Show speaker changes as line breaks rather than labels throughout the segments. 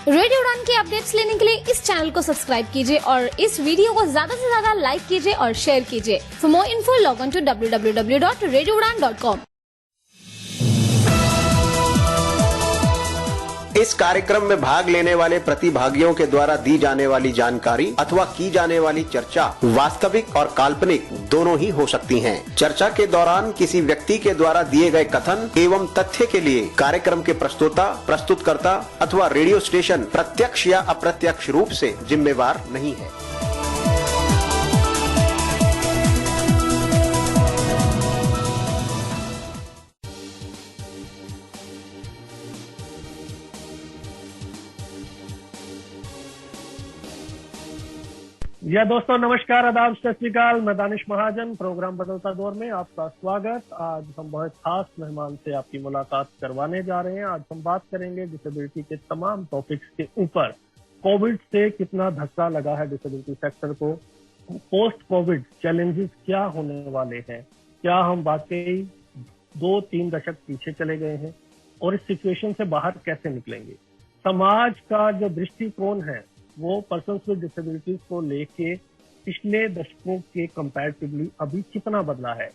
Radio उड़ान की updates लेने के लिए इस चैनल को सब्सक्राइब कीजिए और इस वीडियो को ज्यादा से ज्यादा लाइक कीजिए और शेयर कीजिए। For more info log on to www.radioudan.com।
इस कार्यक्रम में भाग लेने वाले प्रतिभागियों के द्वारा दी जाने वाली जानकारी अथवा की जाने वाली चर्चा वास्तविक और काल्पनिक दोनों ही हो सकती हैं। चर्चा के दौरान किसी व्यक्ति के द्वारा दिए गए कथन एवं तथ्य के लिए कार्यक्रम के प्रस्तोता, प्रस्तुतकर्ता अथवा रेडियो स्टेशन प्रत्यक्ष या अप्रत्यक्ष रूप से जिम्मेवार नहीं है।
या दोस्तों नमस्कार, आदाब, सत श्री अकाल। मैं दानिश महाजन, प्रोग्राम बदलता दौर में आपका स्वागत। आज हम बहुत खास मेहमान से आपकी मुलाकात करवाने जा रहे हैं। आज हम बात करेंगे डिसेबिलिटी के तमाम टॉपिक्स के ऊपर। कोविड से कितना धक्का लगा है डिसेबिलिटी सेक्टर को, पोस्ट कोविड चैलेंजेस क्या होने वाले हैं, क्या हम वाकई 2-3 दशक पीछे चले गए हैं और इस सिचुएशन से बाहर कैसे निकलेंगे। समाज का जो दृष्टिकोण है वो पर्सन्स विद डिसेबिलिटीज को लेके पिछले दशकों के कंपैरेटिवली अभी कितना बदला है।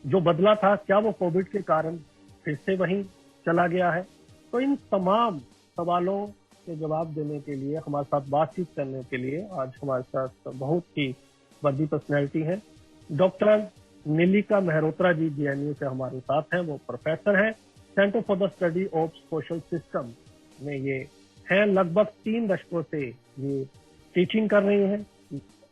जो बदला था क्या वो कोविड के कारण फिर से वहीं चला गया है। तो इन तमाम सवालों के जवाब देने के लिए, हमारे साथ बातचीत करने के लिए आज हमारे साथ बहुत ही बड़ी पर्सनैलिटी है। डॉक्टर नीलिका मेहरोत्रा जी जेएनयू से हमारे साथ हैं। वो प्रोफेसर हैं, centre for the study of social system में ये हैं। लगभग 3 दशकों से ये टीचिंग कर रही हैं,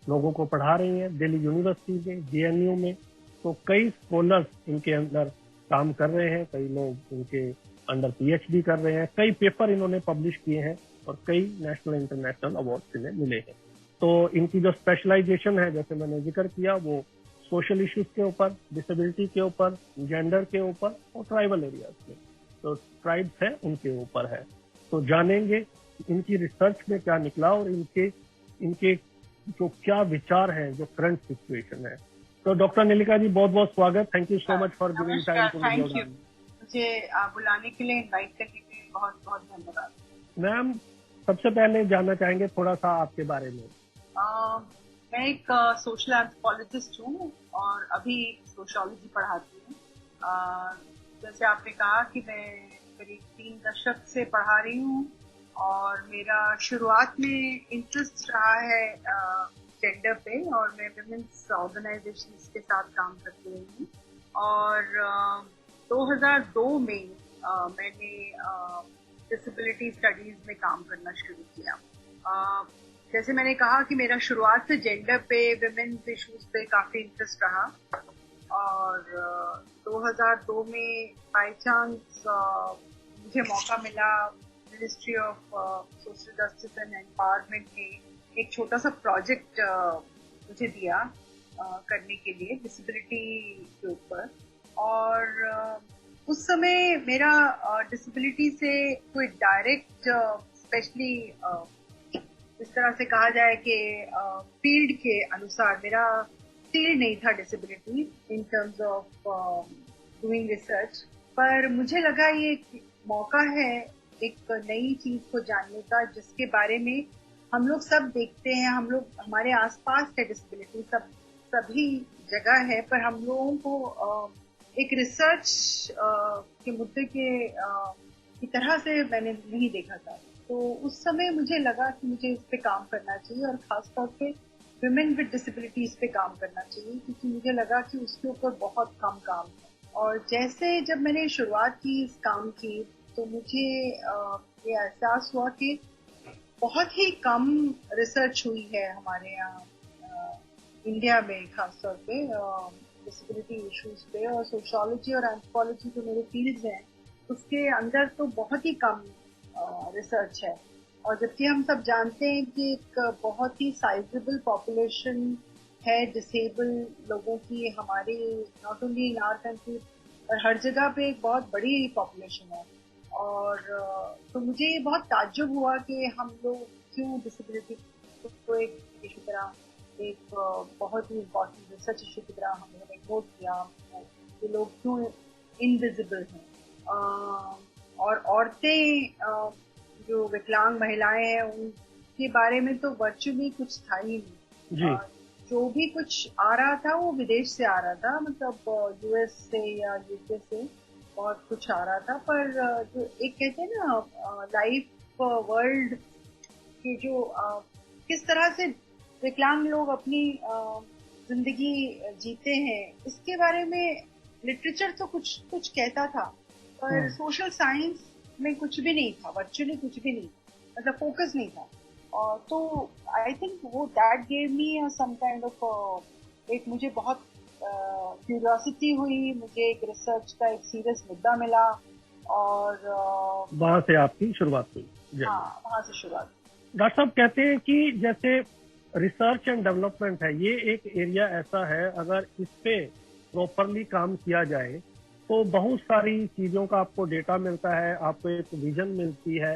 लोगों को पढ़ा रही हैं दिल्ली यूनिवर्सिटी में, जेएनयू में। तो कई स्कॉलर्स इनके अंदर काम कर रहे हैं, कई लोग इनके अंडर पीएचडी कर रहे हैं, कई पेपर इन्होंने पब्लिश किए हैं और कई नेशनल इंटरनेशनल अवार्ड्स इन्हें मिले हैं। तो इनकी जो स्पेशलाइजेशन है, जैसे मैंने जिक्र किया, वो सोशल इश्यूज के ऊपर, डिसेबिलिटी के ऊपर, जेंडर के ऊपर और ट्राइबल एरियाज में, तो ट्राइब्स है उनके ऊपर है। तो जानेंगे इनकी रिसर्च में क्या निकला और इनके जो क्या विचार हैं, जो करंट सिचुएशन है। तो डॉक्टर नीलिका जी, बहुत बहुत स्वागत। Thank you so much for giving time to radio Udaan.
मुझे बुलाने के लिए, इनवाइट करने के लिए बहुत बहुत धन्यवाद।
मैम, सबसे पहले जानना चाहेंगे थोड़ा सा आपके बारे में।
मैं एक सोशल एंथ्रोपोलॉजिस्ट हूँ और अभी सोशियोलॉजी पढ़ाती हूँ। जैसे आपने कहा कि मैं करीब 3 दशक से पढ़ा रही हूँ और मेरा शुरुआत में इंटरेस्ट रहा है जेंडर पे और मैं विमेंस ऑर्गेनाइजेशंस के साथ काम करती रही हूँ। और 2002 में मैंने डिसेबिलिटी स्टडीज में काम करना शुरू किया। जैसे मैंने कहा कि मेरा शुरुआत से जेंडर पे, विमेंस इश्यूज पे काफी इंटरेस्ट रहा और 2002 में बाय चांस मुझे मौका मिला ministry of social justice and empowerment ने एक छोटा सा प्रोजेक्ट मुझे दिया करने के लिए डिसेबिलिटी के ऊपर। और उस समय मेरा डिसेबिलिटी से कोई डायरेक्ट, स्पेशली इस तरह से कहा जाए कि फील्ड के अनुसार मेरा फील्ड नहीं था disability in terms of doing research. पर मुझे लगा ये मौका है एक नई चीज को जानने का, जिसके बारे में हम लोग सब देखते हैं, हम लोग, हमारे आसपास है डिसेबिलिटी, सभी जगह है, पर हम लोगों को एक रिसर्च के मुद्दे की तरह से मैंने नहीं देखा था। तो उस समय मुझे लगा कि मुझे इस पे काम करना चाहिए और खासतौर पे विमेन विद डिसेबिलिटी इस पे काम करना चाहिए, क्योंकि मुझे लगा कि उसके ऊपर बहुत कम काम है। और जैसे जब मैंने शुरुआत की इस काम की, तो मुझे ये एहसास हुआ कि बहुत ही कम रिसर्च हुई है हमारे यहाँ इंडिया में, खासतौर पे डिसेबिलिटी इश्यूज पे। और सोशियोलॉजी और एंथ्रोपोलॉजी जो मेरे फील्ड्स हैं उसके अंदर तो बहुत ही कम रिसर्च है। और जबकि हम सब जानते हैं कि एक बहुत ही साइजेबल पॉपुलेशन है डिसेबल लोगों की हमारी, not only in our country पर हर जगह पे एक बहुत बड़ी पॉपुलेशन है। और तो मुझे ये बहुत ताज्जुब हुआ कि हम लोग क्यों डिसेबिलिटी को एक इशू तरह, एक बहुत ही इम्पोर्टेंट रिसर्च इशू की तरह हम लोगों ने नोट किया कि लोग क्यों इनविजिबल हैं। और औरतें जो विकलांग महिलाएं हैं उनके बारे में तो वर्चुअली कुछ था ही नहीं
जी।
जो भी कुछ आ रहा था वो विदेश से आ रहा था, मतलब यूएस से या यूके से बहुत कुछ आ रहा था। पर जो एक कहते हैं ना लाइफ वर्ल्ड की जो किस तरह से विकलांग लोग अपनी जिंदगी जीते हैं, इसके बारे में लिटरेचर तो कुछ कुछ कहता था, पर सोशल साइंस में कुछ भी नहीं था, वर्चुअली कुछ भी नहीं, मतलब फोकस नहीं था। और तो आई थिंक वो that gave me some kind of एक मुझे बहुत क्यूरियोसिटी हुई, मुझे एक रिसर्च का एक सीरियस मुद्दा मिला और
वहां से आपकी शुरुआत हुई।
हाँ, वहां से शुरुआत।
डॉक्टर साहब कहते हैं कि जैसे रिसर्च एंड डेवलपमेंट है, ये एक एरिया ऐसा है अगर इस पे प्रॉपरली काम किया जाए तो बहुत सारी चीजों का आपको डेटा मिलता है, आपको एक विजन मिलती है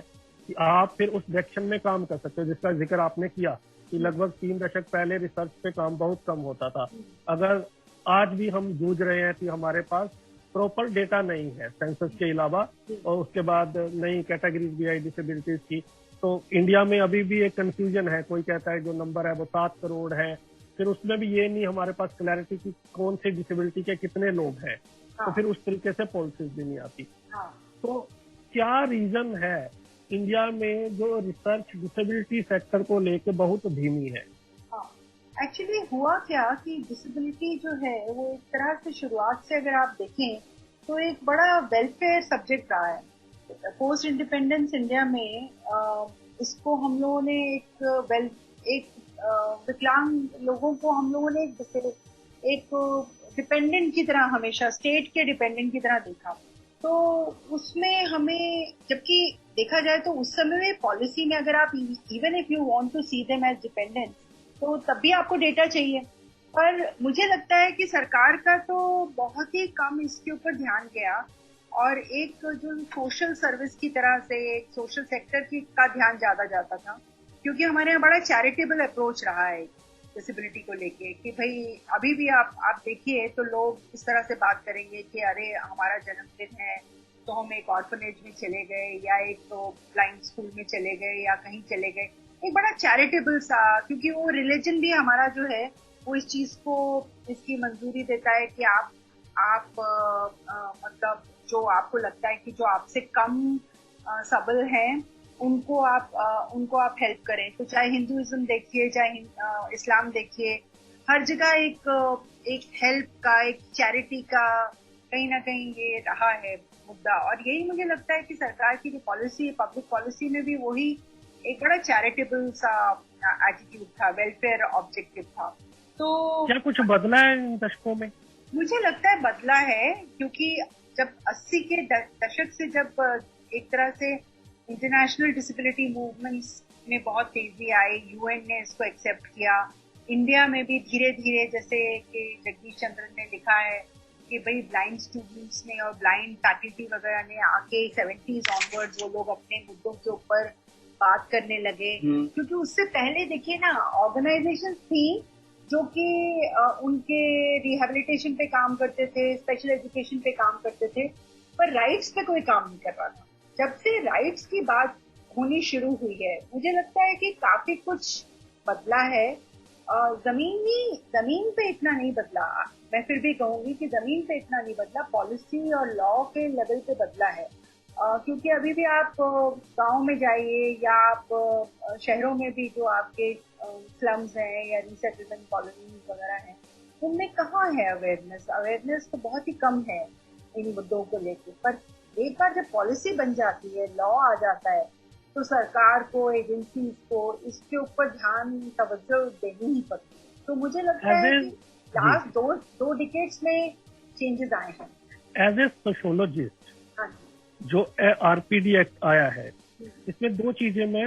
कि आप फिर उस डायरेक्शन में काम कर सकते हो, जिसका जिक्र आपने किया कि लगभग 3 दशक पहले रिसर्च पे काम बहुत कम होता था। अगर आज भी हम जूझ रहे हैं कि हमारे पास प्रॉपर डेटा नहीं है सेंसस के अलावा, और उसके बाद नई कैटेगरीज भी आई डिसेबिलिटीज की, तो इंडिया में अभी भी एक कंफ्यूजन है। कोई कहता है जो नंबर है वो 7 करोड़ है, फिर उसमें भी ये नहीं हमारे पास क्लैरिटी की कौन सी डिसेबिलिटी के कितने लोग हैं, तो फिर उस तरीके से पॉलिसीज भी नहीं आती। तो क्या रीजन है इंडिया में जो रिसर्च डिसेबिलिटी सेक्टर को लेके बहुत धीमी है?
एक्चुअली हुआ क्या कि डिसेबिलिटी जो है वो एक तरह से शुरुआत से अगर आप देखें तो एक बड़ा वेलफेयर सब्जेक्ट रहा है। पोस्ट इंडिपेंडेंस इंडिया में इसको हम लोगों ने एक विकलांग लोगों को हम लोगों ने एक डिपेंडेंट की तरह, हमेशा स्टेट के डिपेंडेंट की तरह देखा। तो उसमें हमें, जबकि देखा जाए तो उस समय में पॉलिसी में अगर आप even if you want to see them as dependent तो तब भी आपको डेटा चाहिए। पर मुझे लगता है कि सरकार का तो बहुत ही कम इसके ऊपर ध्यान गया और एक जो सोशल सर्विस की तरह से एक सोशल सेक्टर की का ध्यान ज्यादा जाता था, क्योंकि हमारे यहाँ बड़ा चैरिटेबल अप्रोच रहा है डिसेबिलिटी को लेके कि भाई अभी भी आप देखिए तो लोग इस तरह से बात करेंगे कि अरे हमारा जन्मदिन है तो हम एक ऑर्फनेज में चले गए या एक तो ब्लाइंड स्कूल में चले गए या कहीं चले गए, एक बड़ा चैरिटेबल सा, क्योंकि वो रिलीजन भी हमारा जो है वो इस चीज को इसकी मंजूरी देता है कि आप मतलब जो आपको लगता है कि जो आपसे कम सबल हैं उनको आप हेल्प करें। तो चाहे हिंदुइज्म देखिए, चाहे इस्लाम देखिए, हर जगह एक हेल्प का, एक चैरिटी का कहीं ना कहीं ये रहा है मुद्दा। और यही मुझे लगता है कि सरकार की जो पॉलिसी, पब्लिक पॉलिसी में भी वही एक बड़ा चैरिटेबल सा एटीट्यूड था, वेलफेयर ऑब्जेक्टिव था। तो
क्या कुछ बदला है इन दशकों में?
मुझे लगता है बदला है, क्योंकि जब 80 के दशक से जब एक तरह से इंटरनेशनल डिसेबिलिटी मूवमेंट्स में बहुत तेजी आई, यूएन ने इसको एक्सेप्ट किया, इंडिया में भी धीरे धीरे, जैसे कि जगदीश चंद्रन ने लिखा है कि भाई ब्लाइंड स्टूडेंट्स ने और ब्लाइंड फैकल्टी वगैरह ने आके 70s ऑनवर्ड्स वो लोग अपने मुद्दों के ऊपर बात करने लगे। क्योंकि उससे पहले देखिए ना, ऑर्गेनाइजेशन थी जो कि उनके रिहेबिलिटेशन पे काम करते थे, स्पेशल एजुकेशन पे काम करते थे, पर राइट्स पे कोई काम नहीं कर रहा था। जब से राइट्स की बात होनी शुरू हुई है, मुझे लगता है कि काफी कुछ बदला है। जमीन पे इतना नहीं बदला, मैं फिर भी कहूंगी कि जमीन पे इतना नहीं बदला, पॉलिसी और लॉ के लेवल पे बदला है। क्योंकि अभी भी आप गांव में जाइए या आप शहरों में भी जो आपके स्लम्स हैं या रीसेटलमेंट कॉलोनीज वगैरह हैं, उनमें कहाँ है अवेयरनेस तो बहुत ही कम है इन मुद्दों को लेकर। पर एक बार जब पॉलिसी बन जाती है, लॉ आ जाता है, तो सरकार को, एजेंसीज को इसके ऊपर ध्यान, तवज्जो देनी ही पड़ती है। तो मुझे लगता है कि लास्ट दो डिकेड्स में चेंजेस आए हैं।
एज ए सोशियोलॉजिस्ट, जो आरपीडी एक्ट आया है, इसमें 2 चीजें मैं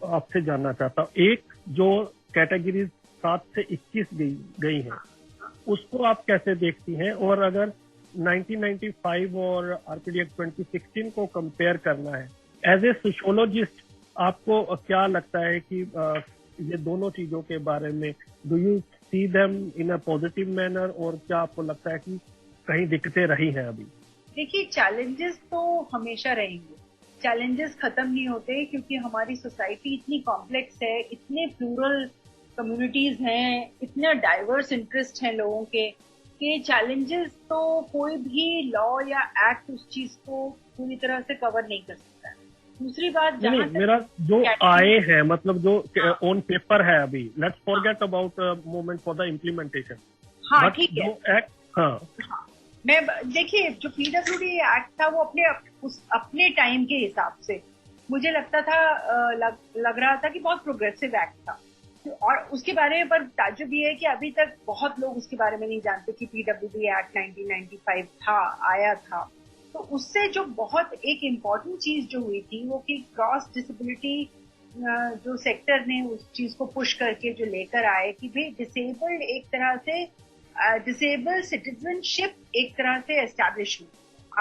आपसे जानना चाहता हूँ। एक, जो कैटेगरीज 7 से 21 गई हैं, उसको आप कैसे देखती हैं? और अगर 1995 और आरपीडी एक्ट 2016 को कंपेयर करना है, एज ए सोशियोलॉजिस्ट आपको क्या लगता है कि ये दोनों चीजों के बारे में, do you see them in a positive manner, और क्या आपको लगता है कि कहीं दिक्कतें रही हैं अभी?
देखिए, चैलेंजेस तो हमेशा रहेंगे, चैलेंजेस खत्म नहीं होते, क्योंकि हमारी सोसाइटी इतनी कॉम्प्लेक्स है, इतने प्लूरल कम्युनिटीज हैं, इतने डाइवर्स इंटरेस्ट हैं लोगों के, कि चैलेंजेस तो कोई भी लॉ या एक्ट उस चीज को पूरी तरह से कवर नहीं कर सकता है। दूसरी बात,
नहीं, मेरा जो आए हैं, मतलब जो ऑन पेपर है अभी, let's forget about movement for the implementation.
हाँ ठीक है,
एक्ट, हाँ
मैं देखिए जो पीडब्ल्यूडी एक्ट था वो अपने टाइम के हिसाब से मुझे लगता था, लग रहा था कि बहुत प्रोग्रेसिव एक्ट था, और उसके बारे में पर ताज्जुब ये है कि अभी तक बहुत लोग उसके बारे में नहीं जानते कि पीडब्ल्यूडी एक्ट 1995 था, आया था। तो उससे जो बहुत एक इम्पॉर्टेंट चीज जो हुई थी वो कि क्रॉस डिसेबिलिटी जो सेक्टर ने उस चीज को पुश करके जो लेकर आए कि भाई डिसेबल्ड एक तरह से डिसेबल्ड सिटीजनशिप एक तरह से एस्टैब्लिश हुई।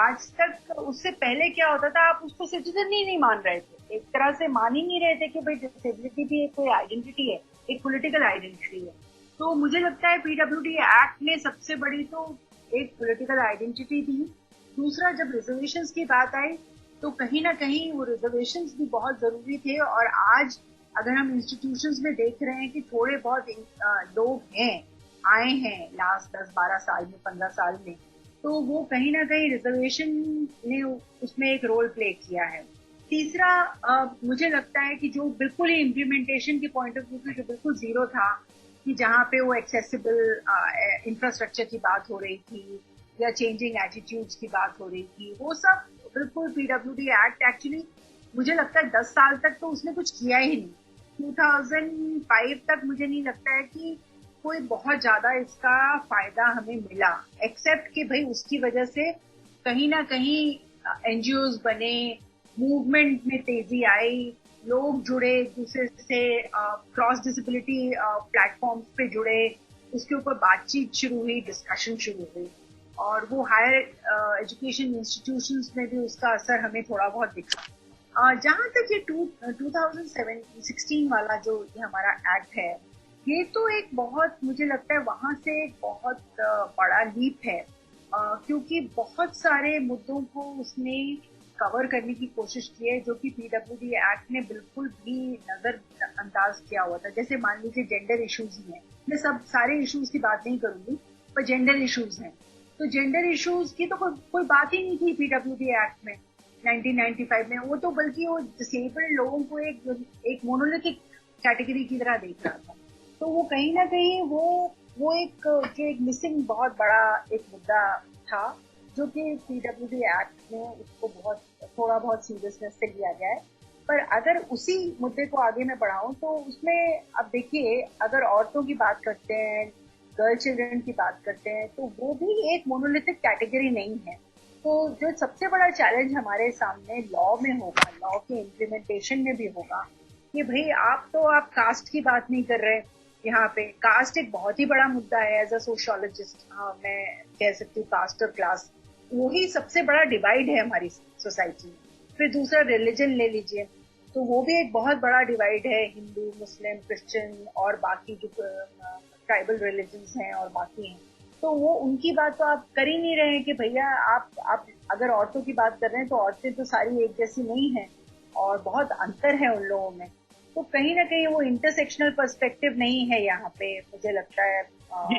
आज तक उससे पहले क्या होता था, आप उसको सिटीजन ही नहीं मान रहे थे, एक तरह से मान ही नहीं रहे थे कि भाई डिसेबिलिटी भी एक कोई आइडेंटिटी है, एक पॉलिटिकल आइडेंटिटी है। तो मुझे लगता है पीडब्ल्यूडी एक्ट ने सबसे बड़ी तो एक पॉलिटिकल आइडेंटिटी दी। दूसरा, जब रिजर्वेशंस की बात आई तो कहीं ना कहीं वो रिजर्वेशंस भी बहुत जरूरी थे, और आज अगर हम इंस्टीट्यूशंस में देख रहे हैं कि थोड़े बहुत लोग हैं आए हैं लास्ट 10-12 साल में, 15 साल में, तो वो कहीं ना कहीं रिजर्वेशन ने उसमें एक रोल प्ले किया है। तीसरा, मुझे लगता है कि जो बिल्कुल ही इम्प्लीमेंटेशन के पॉइंट ऑफ व्यू से जो बिल्कुल जीरो था, कि जहाँ पे वो एक्सेसिबल इंफ्रास्ट्रक्चर की बात हो रही थी या चेंजिंग एटीट्यूड्स की बात हो रही थी, वो सब बिल्कुल पीडब्ल्यूडी एक्ट एक्चुअली मुझे लगता है 10 साल तक तो उसने कुछ किया ही नहीं। 2005 तक मुझे नहीं लगता है कि कोई बहुत ज्यादा इसका फायदा हमें मिला, एक्सेप्ट कि भाई उसकी वजह से कहीं ना कहीं एनजीओज बने, मूवमेंट में तेजी आई, लोग जुड़े एक दूसरे से, क्रॉस डिसेबिलिटी प्लेटफॉर्म्स पे जुड़े, उसके ऊपर बातचीत शुरू हुई, डिस्कशन शुरू हुई, और वो हायर एजुकेशन इंस्टीट्यूशंस में भी उसका असर हमें थोड़ा बहुत दिखा। जहां तक ये 2016 वाला जो ये हमारा एक्ट है, ये तो एक बहुत, मुझे लगता है वहां से एक बहुत बड़ा लीप है, क्योंकि बहुत सारे मुद्दों को उसने कवर करने की कोशिश की है जो कि पीडब्ल्यूडी एक्ट ने बिल्कुल भी नजरअंदाज किया हुआ था। जैसे मान लीजिए जेंडर इश्यूज ही हैं, मैं सब सारे इश्यूज की बात नहीं करूंगी, पर जेंडर इश्यूज हैं, तो जेंडर इश्यूज की तो कोई बात ही नहीं थी पीडब्ल्यूडी एक्ट में 1995 में। वो तो बल्कि वो डिसेबल्ड लोगों को एक मोनोलिथिक कैटेगरी की तरह देख रहा था। तो वो कहीं ना कहीं वो एक मिसिंग बहुत बड़ा एक मुद्दा था, जो कि पीडब्ल्यूडी एक्ट में उसको थोड़ा बहुत सीरियसनेस से लिया गया है। पर अगर उसी मुद्दे को आगे मैं बढ़ाऊं तो उसमें अब देखिए, अगर औरतों की बात करते हैं, गर्ल चिल्ड्रन की बात करते हैं, तो वो भी एक मोनोलिथिक कैटेगरी नहीं है। तो जो सबसे बड़ा चैलेंज हमारे सामने लॉ में होगा, लॉ के इम्प्लीमेंटेशन में भी होगा, कि भाई आप कास्ट की बात नहीं कर रहे। यहाँ पे कास्ट एक बहुत ही बड़ा मुद्दा है। एज अ सोशियोलॉजिस्ट मैं कह सकती हूँ कास्ट और क्लास वही सबसे बड़ा डिवाइड है हमारी सोसाइटी में। फिर दूसरा रिलीजन ले लीजिए, तो वो भी एक बहुत बड़ा डिवाइड है, हिंदू, मुस्लिम, क्रिश्चियन और बाकी जो ट्राइबल रिलीजन्स हैं और बाकी हैं। तो वो उनकी बात तो आप कर ही नहीं रहे हैं कि भैया आप अगर औरतों की बात कर रहे हैं तो औरतें तो सारी एक जैसी नहीं हैं और बहुत अंतर है उन लोगों में। तो कहीं ना कहीं वो इंटरसेक्शनल पर्सपेक्टिव नहीं है यहाँ पे, मुझे लगता है।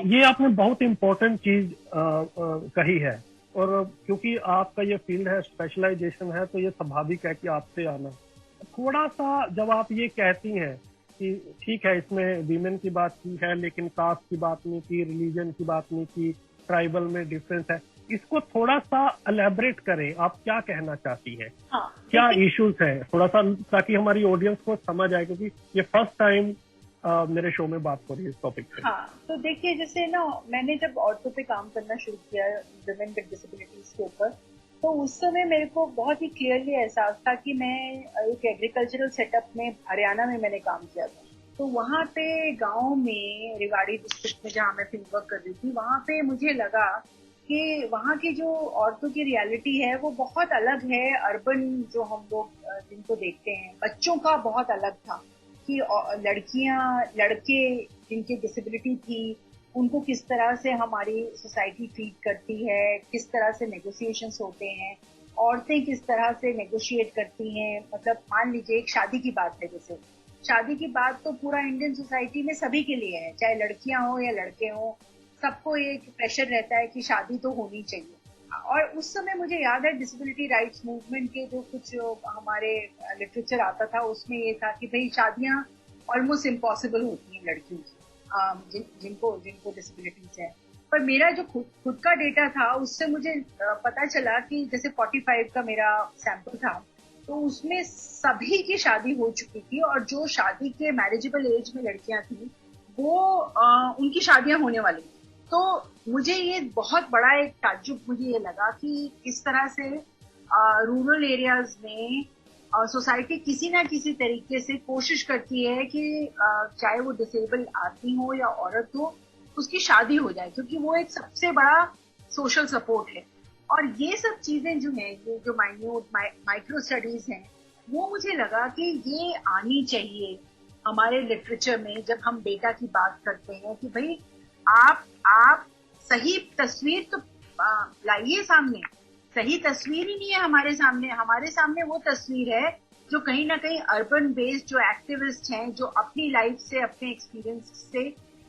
ये आपने बहुत इम्पोर्टेंट चीज कही है, और क्योंकि आपका ये फील्ड है, स्पेशलाइजेशन है, तो ये स्वाभाविक है कि आपसे आना। थोड़ा सा जब आप ये कहती हैं कि ठीक है इसमें वीमेन की बात की है लेकिन कास्ट की बात नहीं की, रिलीजन की बात नहीं की, ट्राइबल में डिफरेंस है, इसको थोड़ा सा एलैबोरेट करें, आप क्या कहना चाहती हैं?
हाँ,
क्या इश्यूज हैं, थोड़ा सा, ताकि हमारी ऑडियंस को समझ आए, क्योंकि ये फर्स्ट टाइम मेरे शो में बात हो रही है इस टॉपिक पे।
हाँ, तो देखिए जैसे ना, मैंने जब औरतों पे काम करना शुरू किया वुमेन विद डिसेबिलिटीज के ऊपर, तो उस समय मेरे को बहुत ही क्लियरली एहसास था कि मैं एक एग्रीकल्चरल सेटअप में हरियाणा में मैंने काम किया था। तो वहाँ पे गांव में, रेवाड़ी डिस्ट्रिक्ट में जहाँ मैं फील्ड वर्क कर रही थी, वहाँ पे मुझे लगा कि वहाँ की जो औरतों की रियलिटी है वो बहुत अलग है अर्बन जो हम लोग जिनको देखते हैं। बच्चों का बहुत अलग था कि लड़कियां, लड़के जिनकी डिसेबिलिटी थी, उनको किस तरह से हमारी सोसाइटी ट्रीट करती है, किस तरह से नेगोशिएशंस होते हैं, औरतें किस तरह से नेगोशिएट करती हैं। मतलब मान लीजिए एक शादी की बात है, जैसे शादी की बात तो पूरा इंडियन सोसाइटी में सभी के लिए है, चाहे लड़कियां हो या लड़के हो, सबको एक प्रेशर रहता है कि शादी तो होनी चाहिए। और उस समय मुझे याद है डिसेबिलिटी राइट्स मूवमेंट के जो कुछ हमारे लिटरेचर आता था, उसमें ये था कि भाई शादियां ऑलमोस्ट इम्पॉसिबल होती हैं लड़कियों की, जिनको जिनको डिसेबिलिटीज है। पर मेरा जो खुद का डेटा था, उससे मुझे पता चला कि जैसे 45 का मेरा सैंपल था, तो उसमें सभी की शादी हो चुकी थी, और जो शादी के मैरिजेबल एज में लड़कियां थी वो उनकी शादियां होने वाली थी। तो मुझे ये बहुत बड़ा एक ताज्जुब मुझे ये लगा कि किस तरह से रूरल एरियाज में सोसाइटी किसी ना किसी तरीके से कोशिश करती है कि चाहे वो डिसेबल आदमी हो या औरत हो, उसकी शादी हो जाए, क्योंकि वो एक सबसे बड़ा सोशल सपोर्ट है। और ये सब चीजें जो है, ये जो माइन्यूट माइक्रो स्टडीज हैं, वो मुझे लगा कि ये आनी चाहिए हमारे लिटरेचर में जब हम डेटा की बात करते हैं कि भाई आप सही तस्वीर तो लाइए सामने। सही तस्वीर ही नहीं है हमारे सामने वो तस्वीर है जो कहीं ना कहीं अर्बन बेस्ड जो एक्टिविस्ट हैं, जो अपनी लाइफ से, अपने एक्सपीरियंस से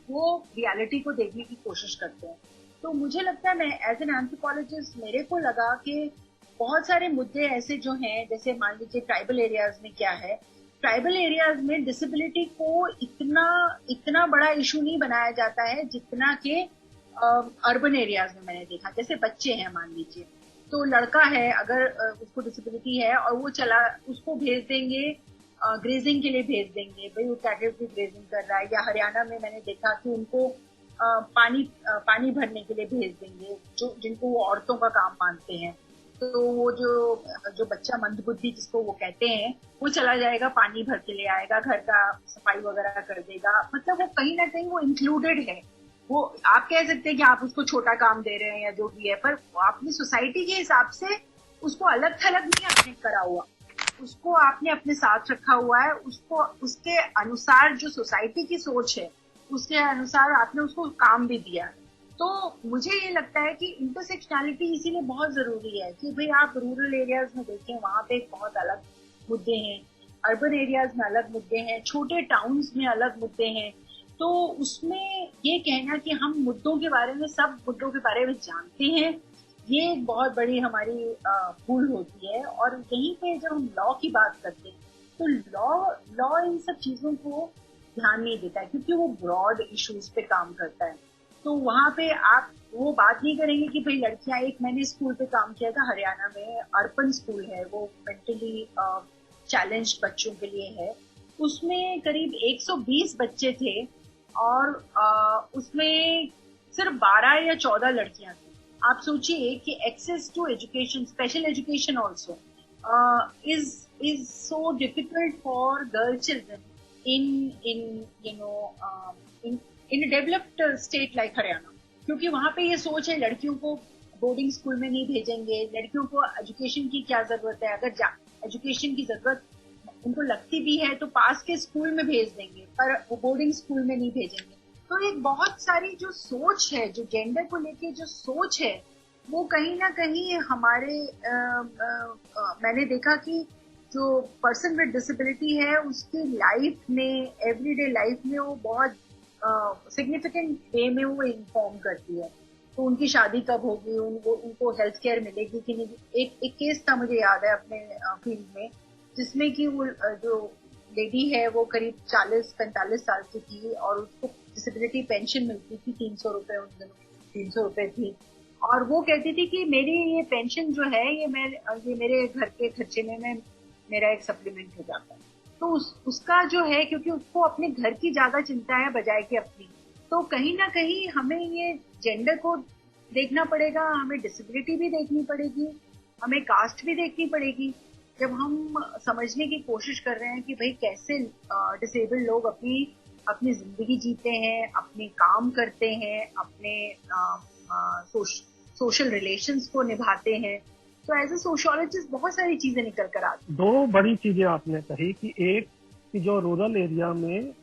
वो रियलिटी को देखने की कोशिश करते हैं। तो मुझे लगता है, मैं एज एन एंथ्रोपोलॉजिस्ट मेरे को लगा कि बहुत सारे मुद्दे ऐसे जो हैं, जैसे मान लीजिए ट्राइबल एरियाज में क्या है, ट्राइबल एरियाज में डिसेबिलिटी को इतना बड़ा इशू नहीं बनाया जाता है जितना कि अर्बन एरियाज में मैंने देखा। जैसे बच्चे हैं, मान लीजिए तो लड़का है, अगर उसको डिसेबिलिटी है और वो उसको भेज देंगे ग्रेजिंग के लिए, भेज देंगे, भाई वो कैटेगरी ग्रेजिंग कर रहा है। या हरियाणा में मैंने देखा कि उनको पानी भरने के लिए भेज देंगे, जिनको वो औरतों का काम मानते हैं। तो वो जो बच्चा मंदबुद्धि जिसको वो कहते हैं, वो चला जाएगा, पानी भर के ले आएगा, घर का सफाई वगैरह कर देगा। मतलब वो कहीं ना कहीं वो इंक्लूडेड है। वो आप कह सकते हैं कि आप उसको छोटा काम दे रहे हैं या जो भी है, पर आपने सोसाइटी के हिसाब से उसको अलग थलग नहीं आपने करा हुआ, उसको आपने अपने साथ रखा हुआ है। उसको उसके अनुसार जो सोसाइटी की सोच है, उसके अनुसार आपने उसको काम भी दिया। तो मुझे ये लगता है कि इंटरसेक्शनैलिटी इसीलिए बहुत जरूरी है कि भाई आप रूरल एरियाज में देखें, वहां पे बहुत अलग मुद्दे हैं, अर्बन एरियाज में अलग मुद्दे हैं, छोटे टाउन्स में अलग मुद्दे हैं। तो उसमें ये कहना कि हम मुद्दों के बारे में, सब मुद्दों के बारे में जानते हैं, ये एक बहुत बड़ी हमारी भूल होती है। और यहीं पे जब हम लॉ की बात करते हैं, तो लॉ इन सब चीजों को ध्यान नहीं देता है, क्योंकि वो ब्रॉड इश्यूज पे काम करता है। तो वहां पे आप वो बात नहीं करेंगे कि भाई लड़कियां, एक मैंने स्कूल पे काम किया था हरियाणा में, अर्बन स्कूल है वो, मेंटली चैलेंज्ड बच्चों के लिए है। उसमें करीब 120 बच्चे थे और उसमें सिर्फ 12 या 14 लड़कियां थी। आप सोचिए कि access to education, special education also is so difficult for girl children in a developed state like Haryana, क्योंकि वहां पे ये सोच है लड़कियों को बोर्डिंग स्कूल में नहीं भेजेंगे, लड़कियों को एजुकेशन की क्या जरूरत है, अगर एजुकेशन की जरूरत उनको लगती भी है तो पास के स्कूल में भेज देंगे, पर वो बोर्डिंग स्कूल में नहीं भेजेंगे। तो एक बहुत सारी जो सोच है, जो जेंडर को लेके जो सोच है, वो कहीं ना कहीं हमारे मैंने देखा कि जो पर्सन विद डिसेबिलिटी है उसकी लाइफ में, एवरीडे लाइफ में वो बहुत सिग्निफिकेंट वे में वो इन्फॉर्म करती है। तो उनकी शादी कब होगी, उनको हेल्थ केयर मिलेगी कि नहीं। एक केस था मुझे याद है अपने फील्ड में, जिसमें कि वो जो लेडी है वो करीब 40-45 साल की थी और उसको डिसेबिलिटी पेंशन मिलती थी 300 रुपए, उन दिनों 300 रुपए थी। और वो कहती थी कि मेरी ये पेंशन जो है ये मेरे घर के खर्चे में मेरा एक सप्लीमेंट हो जाता है। तो उसका जो है, क्योंकि उसको अपने घर की ज्यादा चिंता है बजाय कि अपनी, तो कहीं ना कहीं हमें ये जेंडर को देखना पड़ेगा, हमें डिसेबिलिटी भी देखनी पड़ेगी, हमें कास्ट भी देखनी पड़ेगी, जब हम समझने की कोशिश कर रहे हैं कि भाई कैसे डिसेबल्ड लोग अपनी जिंदगी जीते हैं, अपने काम करते हैं, अपने सोशल रिलेशंस को निभाते हैं। तो एज ए सोशियोलॉजिस्ट बहुत सारी चीजें निकल कर आती।
दो बड़ी चीजें आपने कही कि एक कि जो रूरल एरिया में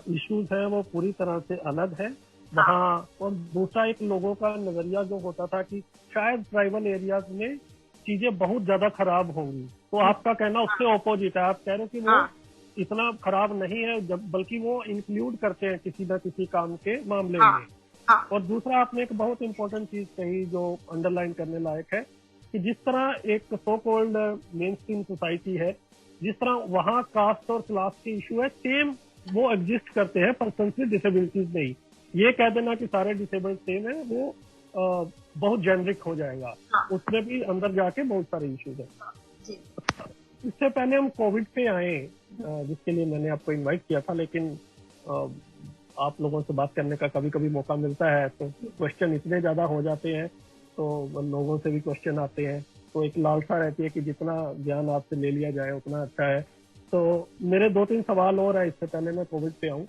इश्यूज है वो पूरी तरह से अलग है वहाँ, और दूसरा एक लोगों का नजरिया जो होता था कि शायद ट्राइबल एरियाज में चीजें बहुत ज्यादा खराब होंगी। तो आपका कहना उससे ऑपोजिट है, आप कह रहे हो कि वो इतना खराब नहीं है, जब बल्कि वो इंक्लूड करते हैं किसी न किसी काम के मामले में। और दूसरा आपने एक बहुत इंपॉर्टेंट चीज कही जो अंडरलाइन करने लायक है कि जिस तरह एक so called main stream society है, जिस तरह वहाँ कास्ट और क्लास के इशू है, सेम वो एग्जिस्ट करते हैं पर्सन विद डिसेबिलिटीज नहीं। ये कह देना कि सारे डिसेबल्ड सेम है वो बहुत जेनरिक हो जाएगा। उसमें भी अंदर जाके बहुत सारे इश्यूज हैं। इससे पहले हम कोविड पे आए, जिसके लिए मैंने आपको इनवाइट किया था, लेकिन आप लोगों से बात करने का कभी कभी मौका मिलता है तो क्वेश्चन इतने ज्यादा हो जाते हैं, तो लोगों से भी क्वेश्चन आते हैं, तो एक लालसा रहती है कि जितना ज्ञान आपसे ले लिया जाए उतना अच्छा है। तो मेरे 2-3 सवाल और है इससे पहले मैं कोविड पे आऊँ।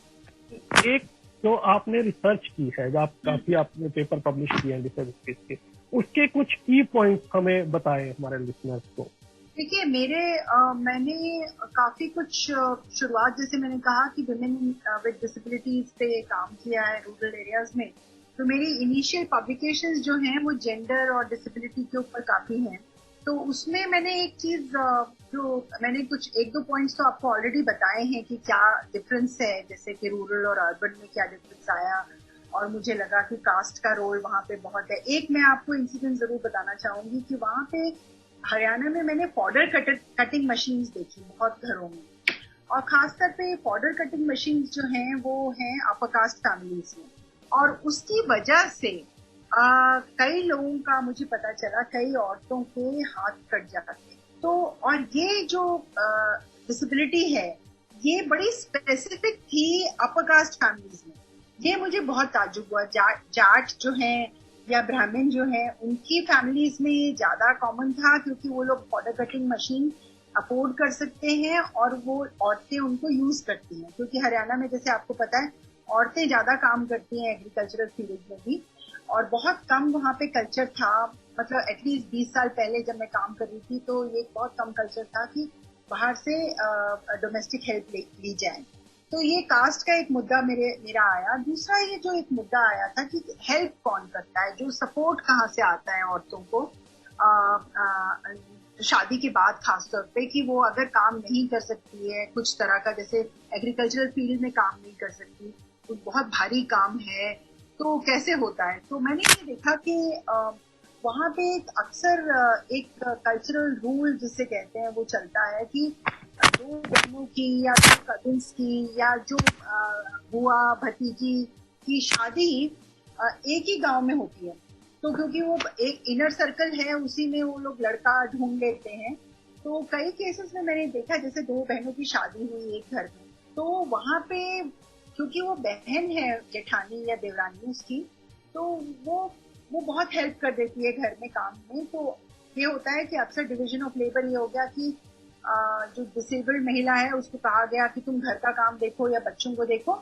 एक, जो आपने रिसर्च की है, जो काफी आपने पेपर पब्लिश किए हैं डिसेबिलिटीज के, उसके कुछ की पॉइंट्स हमें बताएं हमारे लिसनर्स को।
देखिए मैंने काफी कुछ शुरुआत, जैसे मैंने कहा कि वुमेन विद डिसेबिलिटीज पे काम किया है रूरल एरियाज में, तो मेरी इनिशियल पब्लिकेशंस जो हैं वो जेंडर और डिसेबिलिटी के ऊपर काफी हैं। तो उसमें मैंने एक चीज जो मैंने कुछ 1-2 पॉइंट्स तो आपको ऑलरेडी बताए हैं कि क्या डिफरेंस है, जैसे कि रूरल और अर्बन में क्या डिफरेंस आया, और मुझे लगा कि कास्ट का रोल वहाँ पे बहुत है। एक मैं आपको इंसिडेंट जरूर बताना चाहूंगी कि वहाँ पे हरियाणा में मैंने फॉडर कटिंग मशीन्स देखी बहुत घरों में, और खासकर पे फॉडर कटिंग मशीन्स जो हैं वो हैं अपर कास्ट फैमिलीज में, और उसकी वजह से कई लोगों का मुझे पता चला, कई औरतों के हाथ कट जाते। तो और ये जो डिसेबिलिटी है ये बड़ी स्पेसिफिक थी अपर कास्ट फैमिलीज में। ये मुझे बहुत ताज्जुब हुआ। जाट जो हैं या ब्राह्मण जो हैं उनकी फैमिलीज में ये ज्यादा कॉमन था, क्योंकि वो लोग फॉडर कटिंग मशीन अफोर्ड कर सकते हैं और वो औरतें उनको यूज करती हैं, क्योंकि हरियाणा में जैसे आपको पता है औरतें ज्यादा काम करती हैं एग्रीकल्चरल फील्ड में भी, और बहुत कम वहाँ पे कल्चर था। मतलब एटलीस्ट 20 साल पहले जब मैं काम कर रही थी तो ये बहुत कम कल्चर था कि बाहर से डोमेस्टिक हेल्प ली जाए। तो ये कास्ट का एक मुद्दा मेरा आया। दूसरा ये जो एक मुद्दा आया था कि हेल्प कौन करता है, जो सपोर्ट कहाँ से आता है औरतों को शादी के बाद, खासतौर पे कि वो अगर काम नहीं कर सकती है कुछ तरह का, जैसे एग्रीकल्चरल फील्ड में काम नहीं कर सकती, कुछ बहुत भारी काम है, तो कैसे होता है। तो मैंने ये देखा कि वहाँ पे अक्सर एक कल्चरल रूल जिसे कहते हैं वो चलता है कि 2 बहनों की या 2 कजिन्स की या जो बुआ भतीजी की शादी एक ही गांव में होती है, तो क्योंकि वो एक इनर सर्कल है उसी में वो लोग लड़का ढूंढ लेते हैं। तो कई केसेस में मैंने देखा जैसे 2 बहनों की शादी हुई एक घर में, तो वहाँ पे क्योंकि वो बहन है जेठानी या देवरानी उसकी, तो वो बहुत हेल्प कर देती है घर में काम में। तो ये होता है कि अक्सर डिवीजन ऑफ लेबर ये हो गया कि जो डिसेबल्ड महिला है उसको कहा गया कि तुम घर का काम देखो या बच्चों को देखो,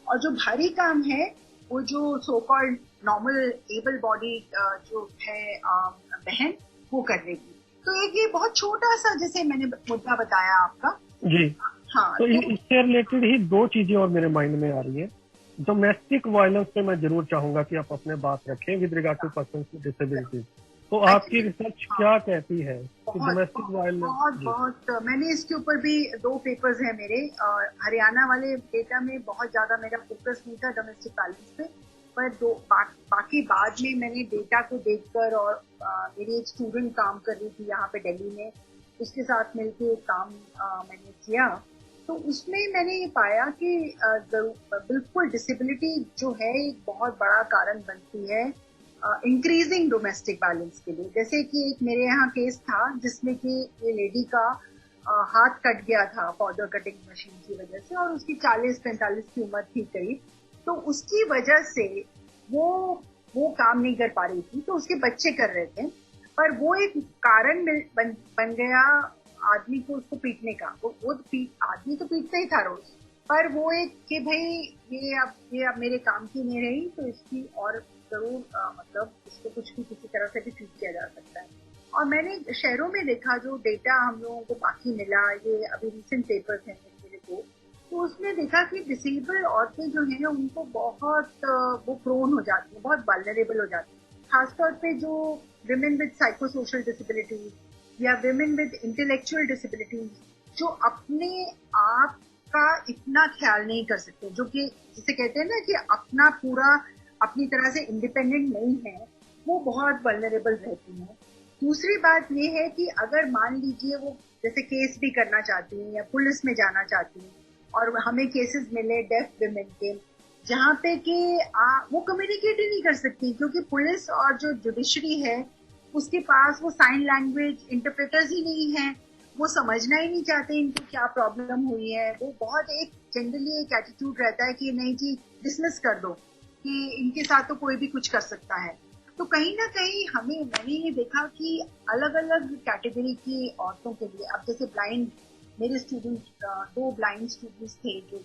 और जो भारी काम है वो जो so called normal able body जो है बहन वो कर लेगी। तो एक ये बहुत छोटा सा जैसे मैंने मुद्दा बताया आपका
जी।
हाँ,
तो इससे रिलेटेड ही 2 चीजें और मेरे माइंड में आ रही है। डोमेस्टिक वायलेंस पे मैं जरूर चाहूंगा कि आप अपने बात रखें with regard to person with disabilities. तो आपकी रिसर्च क्या कहती है कि डोमेस्टिक वायलेंस?
बहुत मैंने इसके ऊपर भी 2 पेपर्स हैं मेरे, और हरियाणा वाले डेटा में बहुत ज्यादा मेरा फोकस नहीं था डोमेस्टिक वायलेंस पे, पर बाकी बाद में मैंने डेटा को देखकर, और मेरी एक स्टूडेंट काम कर रही थी यहाँ पे दिल्ली में, उसके साथ मिलकर काम मैंने किया। तो उसमें मैंने ये पाया कि बिल्कुल डिसेबिलिटी जो है एक बहुत बड़ा कारण बनती है इंक्रीजिंग डोमेस्टिक वायलेंस के लिए। जैसे कि एक मेरे यहाँ केस था जिसमें कि ये लेडी का हाथ कट गया था फॉडर कटिंग मशीन की वजह से, और उसकी 40-45 की उम्र थी करीब। तो उसकी वजह से वो काम नहीं कर पा रही थी, तो उसके बच्चे कर रहे थे, पर वो एक कारण बन गया आदमी को उसको पीटने का। आदमी तो पीटता ही था रोज, पर वो एक कि भाई ये अब मेरे काम की नहीं रही, तो इसकी और जरूर मतलब इसको कुछ भी किसी तरह से भी ट्रीट किया जा सकता है। और मैंने शहरों में देखा जो डेटा हम लोगों को बाकी मिला, ये अभी रिसेंट पेपर्स हैं मेरे को, तो उसमें देखा कि डिसेबल्ड औरतें जो हैं उनको बहुत वो प्रोन हो जाती हैं, बहुत वल्नरेबल हो जाती हैं। खासतौर पे जो women with psychosocial disabilities या women with intellectual disabilities जो अपने आप का इतना ख्याल नहीं कर सकते, जो कि जिसे कहते हैं ना कि अपना पूरा अपनी तरह से इंडिपेंडेंट नहीं है, वो बहुत वल्नरेबल रहती हैं। दूसरी बात ये है कि अगर मान लीजिए वो जैसे केस भी करना चाहती हैं या पुलिस में जाना चाहती हैं और हमें केसेस मिले डेफ विमेन के जहाँ पे कि वो कम्युनिकेट ही नहीं कर सकती, क्योंकि पुलिस और जो जुडिशरी है उसके पास वो साइन लैंग्वेज इंटरप्रेटर्स ही नहीं है, वो समझना ही नहीं चाहते इनको क्या प्रॉब्लम हुई है। वो बहुत एक जनरली एक एटीट्यूड रहता है कि नहीं जी डिसमिस कर दो कि इनके साथ तो कोई भी कुछ कर सकता है। तो कहीं ना कहीं मैंने ये देखा कि अलग अलग कैटेगरी की औरतों के लिए, अब जैसे ब्लाइंड मेरे स्टूडेंट 2 ब्लाइंड स्टूडेंट्स थे जो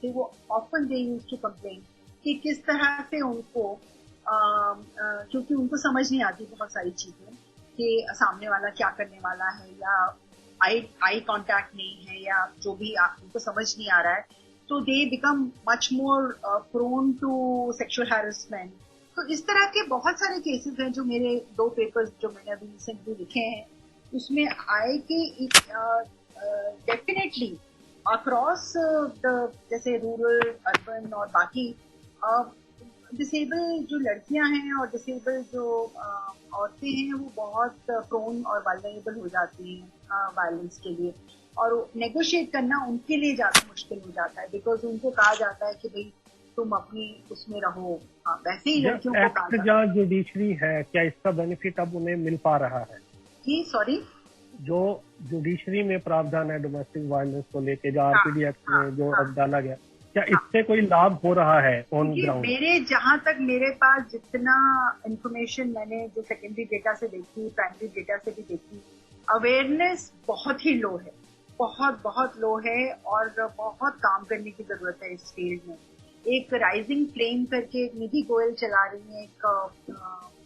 थे, वो often they used to complain कि किस तरह से उनको क्योंकि उनको समझ नहीं आती बहुत सारी चीजें कि सामने वाला क्या करने वाला है या आई कांटेक्ट नहीं है या जो भी उनको समझ नहीं आ रहा है, तो they become much more prone to sexual harassment. तो इस तरह के बहुत सारे केसेस हैं जो मेरे 2 पेपर्स जो मैंने अभी रिसेंटली लिखे हैं उसमें आए कि डेफिनेटली अक्रॉस द जैसे रूरल अर्बन और बाकी डिसेबल जो लड़कियां हैं और डिसेबल जो औरतें हैं वो बहुत प्रोन और वल्नरेबल हो जाती हैं वायलेंस के लिए, और नेगोशिएट करना उनके लिए ज्यादा मुश्किल हो जाता है बिकॉज उनको कहा जाता है कि भाई तुम अपनी उसमें रहो। वैसे ही लड़कियों को कहा जाता है।
जुडिशरी है, क्या इसका बेनिफिट अब उन्हें मिल पा रहा है?
जी सॉरी,
जो जुडिशरी में प्रावधान है डोमेस्टिक वायलेंस को लेके, जो आरपीडी एक्ट में जो अब डाला गया, क्या इससे कोई लाभ हो रहा है ऑन ग्राउंड?
जहाँ तक मेरे पास जितना इंफॉर्मेशन मैंने जो सेकेंडरी डेटा से देखी, प्राइमरी डेटा से भी देखी, अवेयरनेस बहुत ही लो है, बहुत लो है और बहुत काम करने की जरूरत है इस फील्ड में। एक राइजिंग फ्लेम करके निधि गोयल चला रही है एक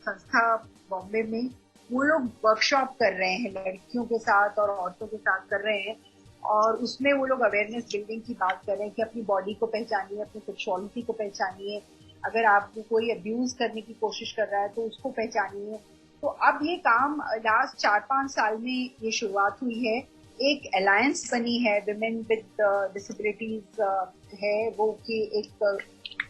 संस्था बॉम्बे में, वो लोग वर्कशॉप कर रहे हैं लड़कियों के साथ और औरतों के साथ कर रहे हैं, और उसमें वो लोग अवेयरनेस बिल्डिंग की बात कर रहे हैं कि अपनी बॉडी को पहचानिए, अपनी सेक्सुअलिटी को पहचानिए, अगर आपको कोई अब्यूज करने की कोशिश कर रहा है तो उसको पहचानिए। तो अब ये काम लास्ट 4-5 साल में ये शुरुआत हुई है। एक अलायंस बनी है विमेन विद डिसेबिलिटीज है, वो कि एक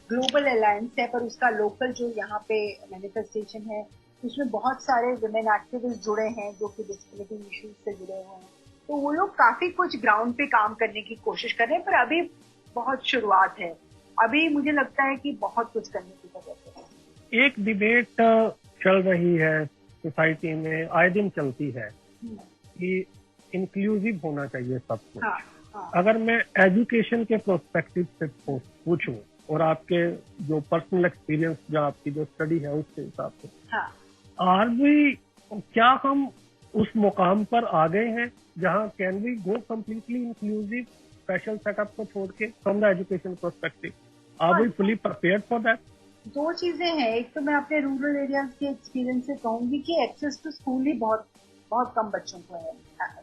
ग्लोबल अलायंस है, पर उसका लोकल जो यहाँ पे मैनिफेस्टेशन है उसमें बहुत सारे विमेन एक्टिविस्ट जुड़े हैं जो कि डिसेबिलिटी इश्यूज से जुड़े हुए हैं। तो वो लोग काफी कुछ ग्राउंड पे काम करने की कोशिश कर रहे हैं, पर अभी बहुत शुरुआत है, अभी मुझे लगता है कि बहुत कुछ करने की जरूरत है।
एक डिबेट चल रही है सोसाइटी में, आए दिन चलती है कि इंक्लूसिव होना चाहिए सब कुछ।
हाँ।
अगर मैं एजुकेशन के प्रोस्पेक्टिव से पूछूं और आपके जो पर्सनल एक्सपीरियंस, जो आपकी जो स्टडी है उसके हिसाब से, क्या हम उस मुकाम पर आ गए हैं जहां can we go completely inclusive special setup को छोड़ के from the education perspective? Are we fully prepared for that?
2 चीजें हैं, एक तो मैं अपने रूरल एरियाज के एक्सपीरियंस से कहूंगी कि एक्सेस टू स्कूल ही बहुत कम बच्चों को है,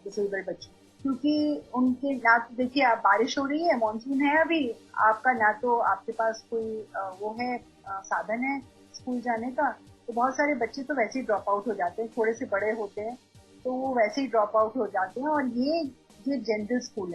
डिसेबल्ड बच्चों, क्योंकि उनके ना तो देखिए आप बारिश हो रही है, मानसून है अभी, आपका ना तो आपके पास कोई वो है साधन है स्कूल जाने का, तो बहुत सारे बच्चे तो वैसे ही ड्रॉप आउट हो जाते हैं, थोड़े से बड़े होते हैं तो वो वैसे ही ड्रॉप आउट हो जाते हैं। और ये जनरल स्कूल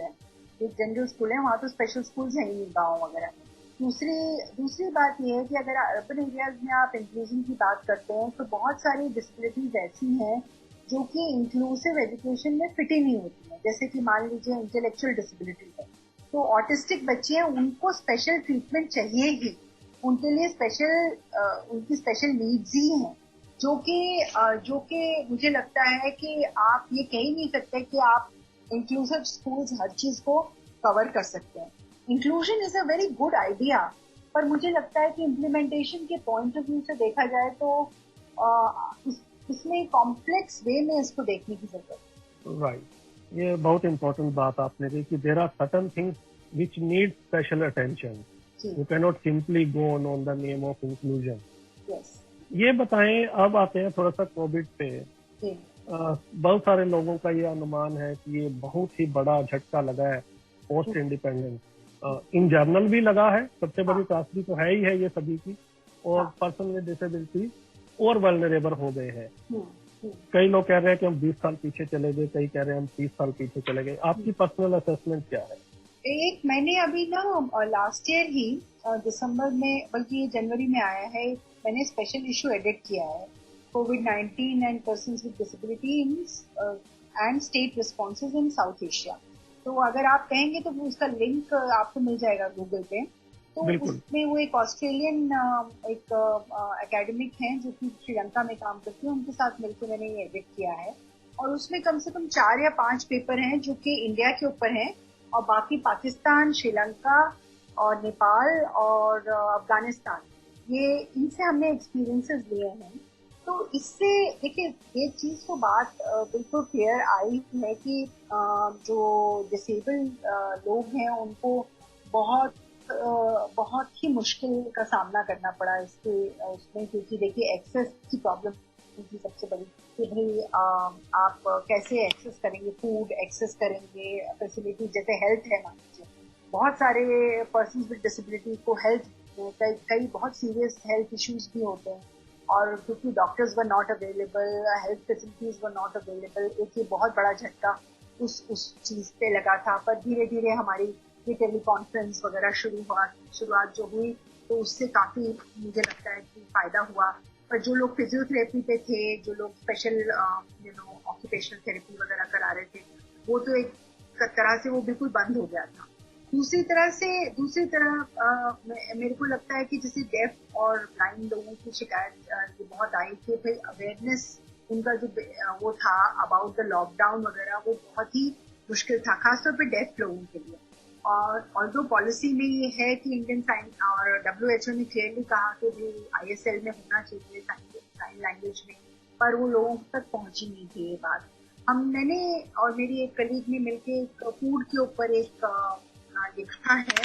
है, वहाँ तो स्पेशल स्कूल्स हैं ही नहीं गाँव वगैरह में। दूसरी बात ये है कि अगर अर्बन एरियाज में आप इंक्लूजन की बात करते हैं तो बहुत सारी डिसेबिलिटीज ऐसी हैं जो कि इंक्लूसिव एजुकेशन में फिट ही नहीं होती है। जैसे कि मान लीजिए इंटेलेक्चुअल डिसेबिलिटी है, तो ऑटिस्टिक बच्चे हैं, उनको स्पेशल ट्रीटमेंट चाहिए ही, उनके लिए उनकी स्पेशल नीड्स ही हैं, जो कि मुझे लगता है कि आप ये कह ही नहीं सकते कि आप इंक्लूसिव स्कूल्स हर चीज को कवर कर सकते हैं। Inclusion is a very good idea, पर मुझे लगता है कि इम्प्लीमेंटेशन के पॉइंट ऑफ व्यू से देखा जाए तो इसमें कॉम्प्लेक्स वे में इसको देखने की जरूरत है।
राइट, ये बहुत इम्पोर्टेंट बात आपने कही कि there are certain things which need special attention, you can not simply go on the name of inclusion. ये बताएं, अब आते हैं थोड़ा सा कोविड पे। बहुत सारे लोगों का ये अनुमान है कि ये बहुत ही बड़ा झटका लगा है पोस्ट इंडिपेंडेंस, इन जर्नल भी लगा है, सबसे बड़ी त्रासदी तो है ही है ये सभी की, और पर्सन विद डिसेबिलिटी और वल्नरेबल हो गए हैं। कई लोग कह रहे हैं कि हम 20 साल पीछे चले गए, कई कह रहे हैं हम 30 साल पीछे चले गए। आपकी पर्सनल असेसमेंट क्या है?
एक मैंने अभी ना लास्ट ईयर ही दिसंबर में, बल्कि ये जनवरी में आया है, मैंने स्पेशल इशू एडिट किया है, कोविड-19 and persons with disability and state responses in South Asia. तो अगर आप कहेंगे तो उसका लिंक आपको मिल जाएगा गूगल पे। तो उसमें वो एक ऑस्ट्रेलियन एक एकेडमिक हैं जो कि श्रीलंका में काम करती है, उनके साथ मिलकर मैंने ये एडिट किया है। और उसमें कम से कम 4 या 5 पेपर हैं जो कि इंडिया के ऊपर हैं, और बाकी पाकिस्तान, श्रीलंका और नेपाल और अफगानिस्तान, ये इनसे हमने एक्सपीरियंसेस लिए हैं। तो इससे देखिए ये चीज तो बात बिल्कुल क्लियर आई है कि जो डिसेबल्ड लोग हैं उनको बहुत ही मुश्किल का सामना करना पड़ा इसके उसमें, क्योंकि देखिए एक्सेस की प्रॉब्लम थी सबसे बड़ी कि भाई आप कैसे एक्सेस करेंगे, फूड एक्सेस करेंगे, फैसिलिटी जैसे हेल्थ है, मान लीजिए बहुत सारे पर्सन विद डिसेबिलिटी को हेल्थ कई बहुत सीरियस हेल्थ इश्यूज भी होते हैं, और क्योंकि doctors were not available, health facilities were not available, एक ये बहुत बड़ा झटका उस चीज पे लगा था। पर धीरे धीरे हमारी ये टेलीकॉन्फ्रेंस वगैरह शुरुआत जो हुई, तो उससे काफी मुझे लगता है कि फायदा हुआ। पर जो लोग फिजियोथेरेपी पे थे, जो लोग स्पेशल ऑक्यूपेशनल थेरेपी वगैरह करा रहे थे, वो तो एक तरह से वो बिल्कुल बंद हो गया था। दूसरी तरह मेरे को लगता है कि जैसे डेफ और ब्लाइंड लोगों की शिकायत बहुत आई कि भाई अवेयरनेस उनका जो वो था अबाउट द लॉकडाउन वगैरह, वो बहुत ही मुश्किल था, खासतौर पे डेफ लोगों के लिए। और ऑल्दो पॉलिसी में ये है कि इंडियन साइन और WHO ने क्लियरली कहा कि भाई ISL में होना चाहिए साइन लैंग्वेज में, पर वो लोगों तक पहुंची नहीं थी ये बात। मैंने और मेरी एक कलीग ने मिलके फूड के ऊपर एक लिखा है,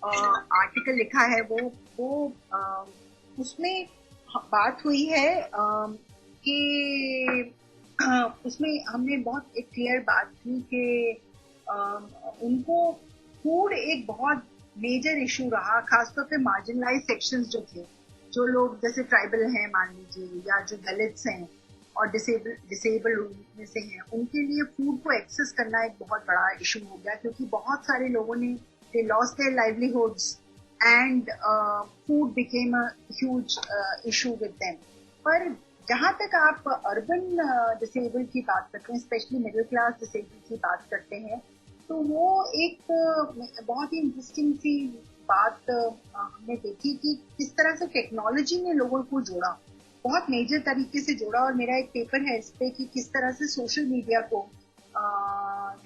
आर्टिकल लिखा है, वो उसमें बात हुई है कि उसमें हमने बहुत एक क्लियर बात की कि उनको फूड एक बहुत मेजर इशू रहा, खासतौर पे मार्जिनलाइज सेक्शंस जो थे, जो लोग जैसे ट्राइबल हैं मान लीजिए, या जो दलित्स हैं और डिसेबल में से हैं, उनके लिए फूड को एक्सेस करना एक बहुत बड़ा इशू हो गया, क्योंकि बहुत सारे लोगों ने they lost their livelihoods and food became a huge issue with them. पर जहां तक आप अर्बन डिसेबल की बात करते हैं, स्पेशली मिडिल क्लास डिसेबल की बात करते हैं, तो वो एक बहुत ही इंटरेस्टिंग सी बात हमने देखी कि किस तरह से टेक्नोलॉजी ने लोगों को जोड़ा, बहुत मेजर तरीके से जोड़ा। और मेरा एक पेपर है इस पे कि किस तरह से सोशल मीडिया को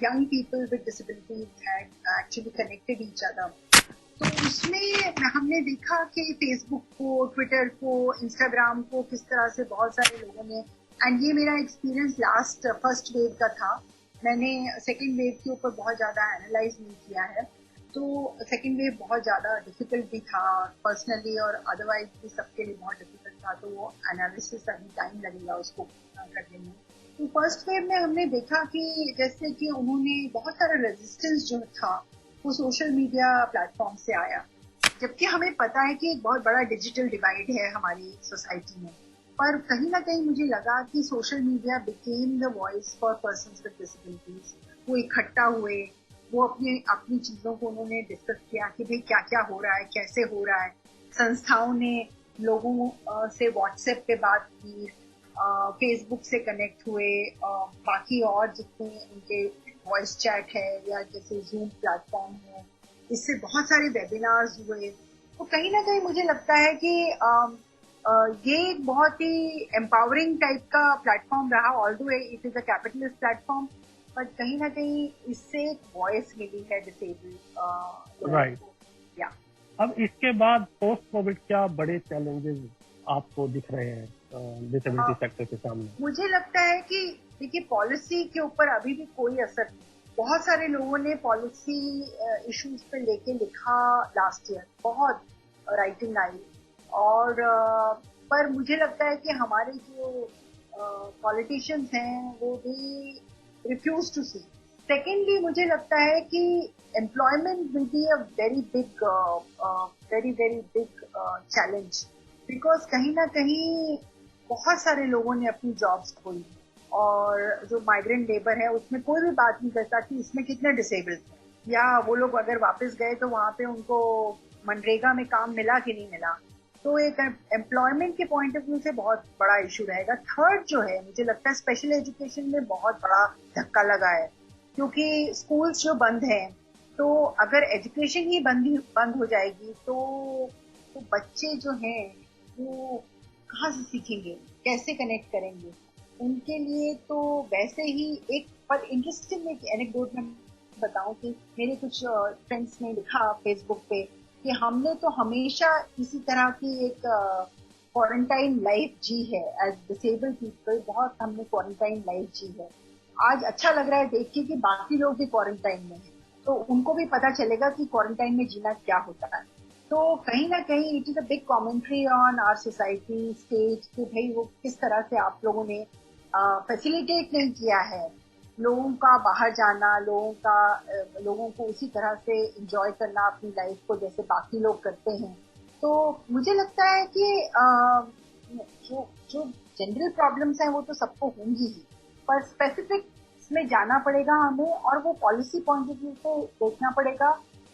young people with disabilities actually connected each other. तो उसमें हमने देखा कि फेसबुक को, ट्विटर को, इंस्टाग्राम को किस तरह से बहुत सारे लोगों ने, एंड ये मेरा एक्सपीरियंस लास्ट फर्स्ट वेव का था, मैंने सेकेंड वेव के ऊपर बहुत ज्यादा एनालाइज नहीं किया है, तो सेकेंड वेव बहुत ज्यादा डिफिकल्ट भी था पर्सनली और अदरवाइज भी सबके लिए बहुत डिफिकल्ट था, तो वो एनालिसिस अभी टाइम लगेगा उसको करने में। तो फर्स्ट वेव में हमने देखा कि जैसे कि उन्होंने बहुत सारा रेजिस्टेंस जो था वो सोशल मीडिया प्लेटफॉर्म से आया, जबकि हमें पता है कि एक बहुत बड़ा डिजिटल डिवाइड है हमारी सोसाइटी में। पर कहीं ना कहीं मुझे लगा कि social media became the voice for persons with disabilities. वो इकट्ठा हुए, वो अपनी चीजों को उन्होंने डिस्कस किया कि भाई क्या क्या हो रहा है, कैसे हो रहा है। संस्थाओं ने लोगों से व्हाट्सएप पे बात की, फेसबुक से कनेक्ट हुए, बाकी और जितने उनके वॉइस चैट है या जैसे जूम प्लेटफॉर्म है, इससे बहुत सारे वेबिनार्स हुए। तो कहीं ना कहीं मुझे लगता है कि ये एक बहुत ही एम्पावरिंग टाइप का प्लेटफॉर्म रहा, although it is a capitalist platform, but कहीं ना कहीं इससे एक वॉइस मिली है डिसेबल्ड
राइट।
या
अब इसके बाद पोस्ट कोविड क्या बड़े चैलेंजेस आपको दिख रहे हैं डिसेबिलिटी सेक्टर के सामने?
मुझे लगता है कि देखिए पॉलिसी के ऊपर अभी भी कोई असर नहीं। बहुत सारे लोगों ने पॉलिसी इश्यूज पे लेके लिखा लास्ट ईयर, बहुत राइटिंग आई, और पर मुझे लगता है कि हमारे जो पॉलिटिशियंस हैं वो भी रिफ्यूज टू सी। सेकेंडली मुझे लगता है कि employment will be a very big challenge, because कहीं ना कहीं बहुत सारे लोगों ने अपनी जॉब्स खोई, और जो माइग्रेंट लेबर है उसमें कोई भी बात नहीं करता कि इसमें कितने डिसेबल्ड हैं, या वो लोग अगर वापस गए तो वहाँ पे उनको मनरेगा में काम मिला कि नहीं मिला। तो एक एम्प्लॉयमेंट के पॉइंट ऑफ व्यू से बहुत बड़ा इशू रहेगा। थर्ड जो है, मुझे लगता है स्पेशल एजुकेशन में बहुत बड़ा धक्का लगा है, क्योंकि स्कूल्स जो बंद हैं, तो अगर एजुकेशन ही बंद हो जाएगी तो बच्चे जो हैं वो कहाँ से सीखेंगे, कैसे कनेक्ट करेंगे उनके लिए। तो वैसे ही एक पर इंटरेस्टिंग एक एनेक्डोट में बताऊं कि मेरे कुछ फ्रेंड्स ने लिखा फेसबुक पे कि हमने तो हमेशा इसी तरह की एक क्वारंटाइन लाइफ जी है एज डिसेबल्ड पीपल, बहुत हमने क्वारंटाइन लाइफ जी है। आज अच्छा लग रहा है देख के कि बाकी लोग भी क्वारंटाइन में हैं, तो उनको भी पता चलेगा कि क्वारंटाइन में जीना क्या होता है। तो कहीं ना कहीं it is a big commentary on our society state कि भाई वो किस तरह से आप लोगों ने फैसिलिटेट नहीं किया है लोगों का बाहर जाना, लोगों को उसी तरह से एंजॉय करना अपनी लाइफ को जैसे बाकी लोग करते हैं। तो मुझे लगता है कि जो जनरल प्रॉब्लम्स हैं वो तो सबको होंगी ही, पर स्पेसिफिक में जाना पड़ेगा हमें, और वो पॉलिसी पॉइंट ऑफ व्यू से देखना पड़ेगा।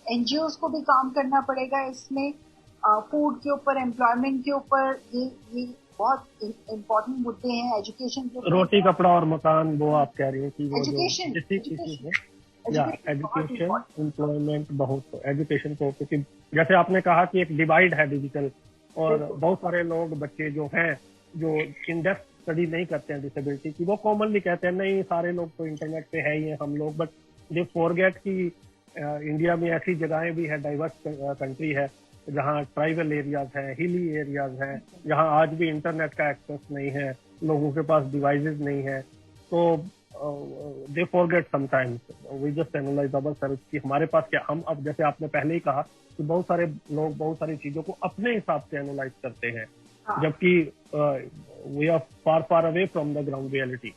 एनजीओज को भी काम करना पड़ेगा इसमें, फूड के ऊपर, एम्प्लॉयमेंट के ऊपर, ये बहुत इम्पोर्टेंट मुद्दे हैं। एजुकेशन के
रोटी कपड़ा और मकान, वो आप कह रही हैं कि वो
एजुकेशन,
एजुकेशन एम्प्लॉयमेंट, बहुत एजुकेशन को, क्योंकि जैसे आपने कहा कि एक डिवाइड है डिजिटल, और बहुत सारे लोग बच्चे जो हैं जो इन डेप्थ स्टडी नहीं करते हैं डिसेबिलिटी की, वो कॉमनली कहते हैं नहीं सारे लोग तो इंटरनेट पे है ही हैं हम लोग, बट दे फॉरगेट कि इंडिया में ऐसी जगहें भी है, डाइवर्स कंट्री है, जहाँ ट्राइबल एरियाज हैं, हिली एरियाज हैं, जहाँ आज भी इंटरनेट का एक्सेस नहीं है, लोगों के पास डिवाइसेस नहीं है। तो they forget sometimes, we just analyze ourselves कि हमारे पास क्या, हम अब जैसे आपने पहले ही कहा कि बहुत सारे लोग बहुत सारी चीजों को अपने हिसाब से एनालाइज करते हैं, जबकि we are far far away from the ground reality.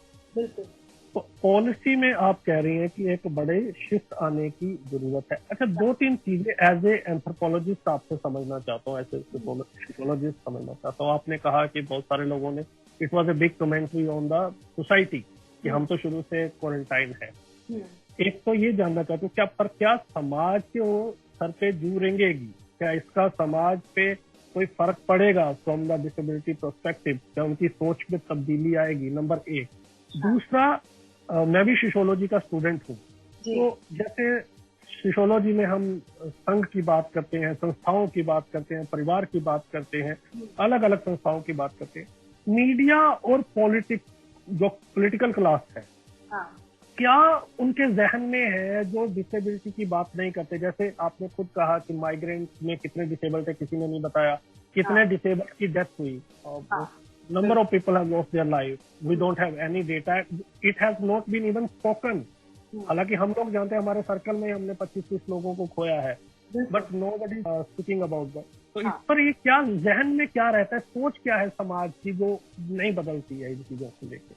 तो पॉलिसी में आप कह रही हैं कि एक बड़े शिफ्ट आने की जरूरत है। अच्छा, दो तीन चीजें एज ए एंथ्रोपोलॉजिस्ट आपसे समझना चाहता हूँ, ऐसे सोशियोलॉजिस्ट समझना चाहता हूँ। आपने कहा कि बहुत सारे लोगों ने, it was a big commentary on the society कि हम तो शुरू से क्वारंटाइन है। एक तो ये जानना चाहता हूँ क्या समाज को सर पे जू रेंगेगी, क्या इसका समाज पे कोई फर्क पड़ेगा फ्रॉम द डिसेबिलिटी पर्सपेक्टिव, क्या उनकी सोच में तब्दीली आएगी, नंबर एक। दूसरा, मैं भी सोशियोलॉजी का स्टूडेंट हूँ, तो जैसे सोशियोलॉजी में हम संघ की बात करते हैं, संस्थाओं की बात करते हैं, परिवार की बात करते हैं, अलग अलग संस्थाओं की बात करते हैं। मीडिया और पॉलिटिक्स, जो पॉलिटिकल क्लास है, क्या उनके जहन में है जो डिसेबिलिटी की बात नहीं करते? जैसे आपने खुद कहा कि माइग्रेंट में कितने डिसेबल्ड थे, किसी ने नहीं बताया, कितने डिसेबल्ड की डेथ हुई, number of people have lost their life, we don't have any data, it has not been even spoken। हालांकि हम लोग जानते हैं, हमारे सर्कल में हमने 25-30 लोगों को खोया है, but nobody speaking about that। तो इस पर ये क्या जहन में क्या रहता है, सोच क्या है समाज की जो नहीं बदलती है इन चीजों को लेकर?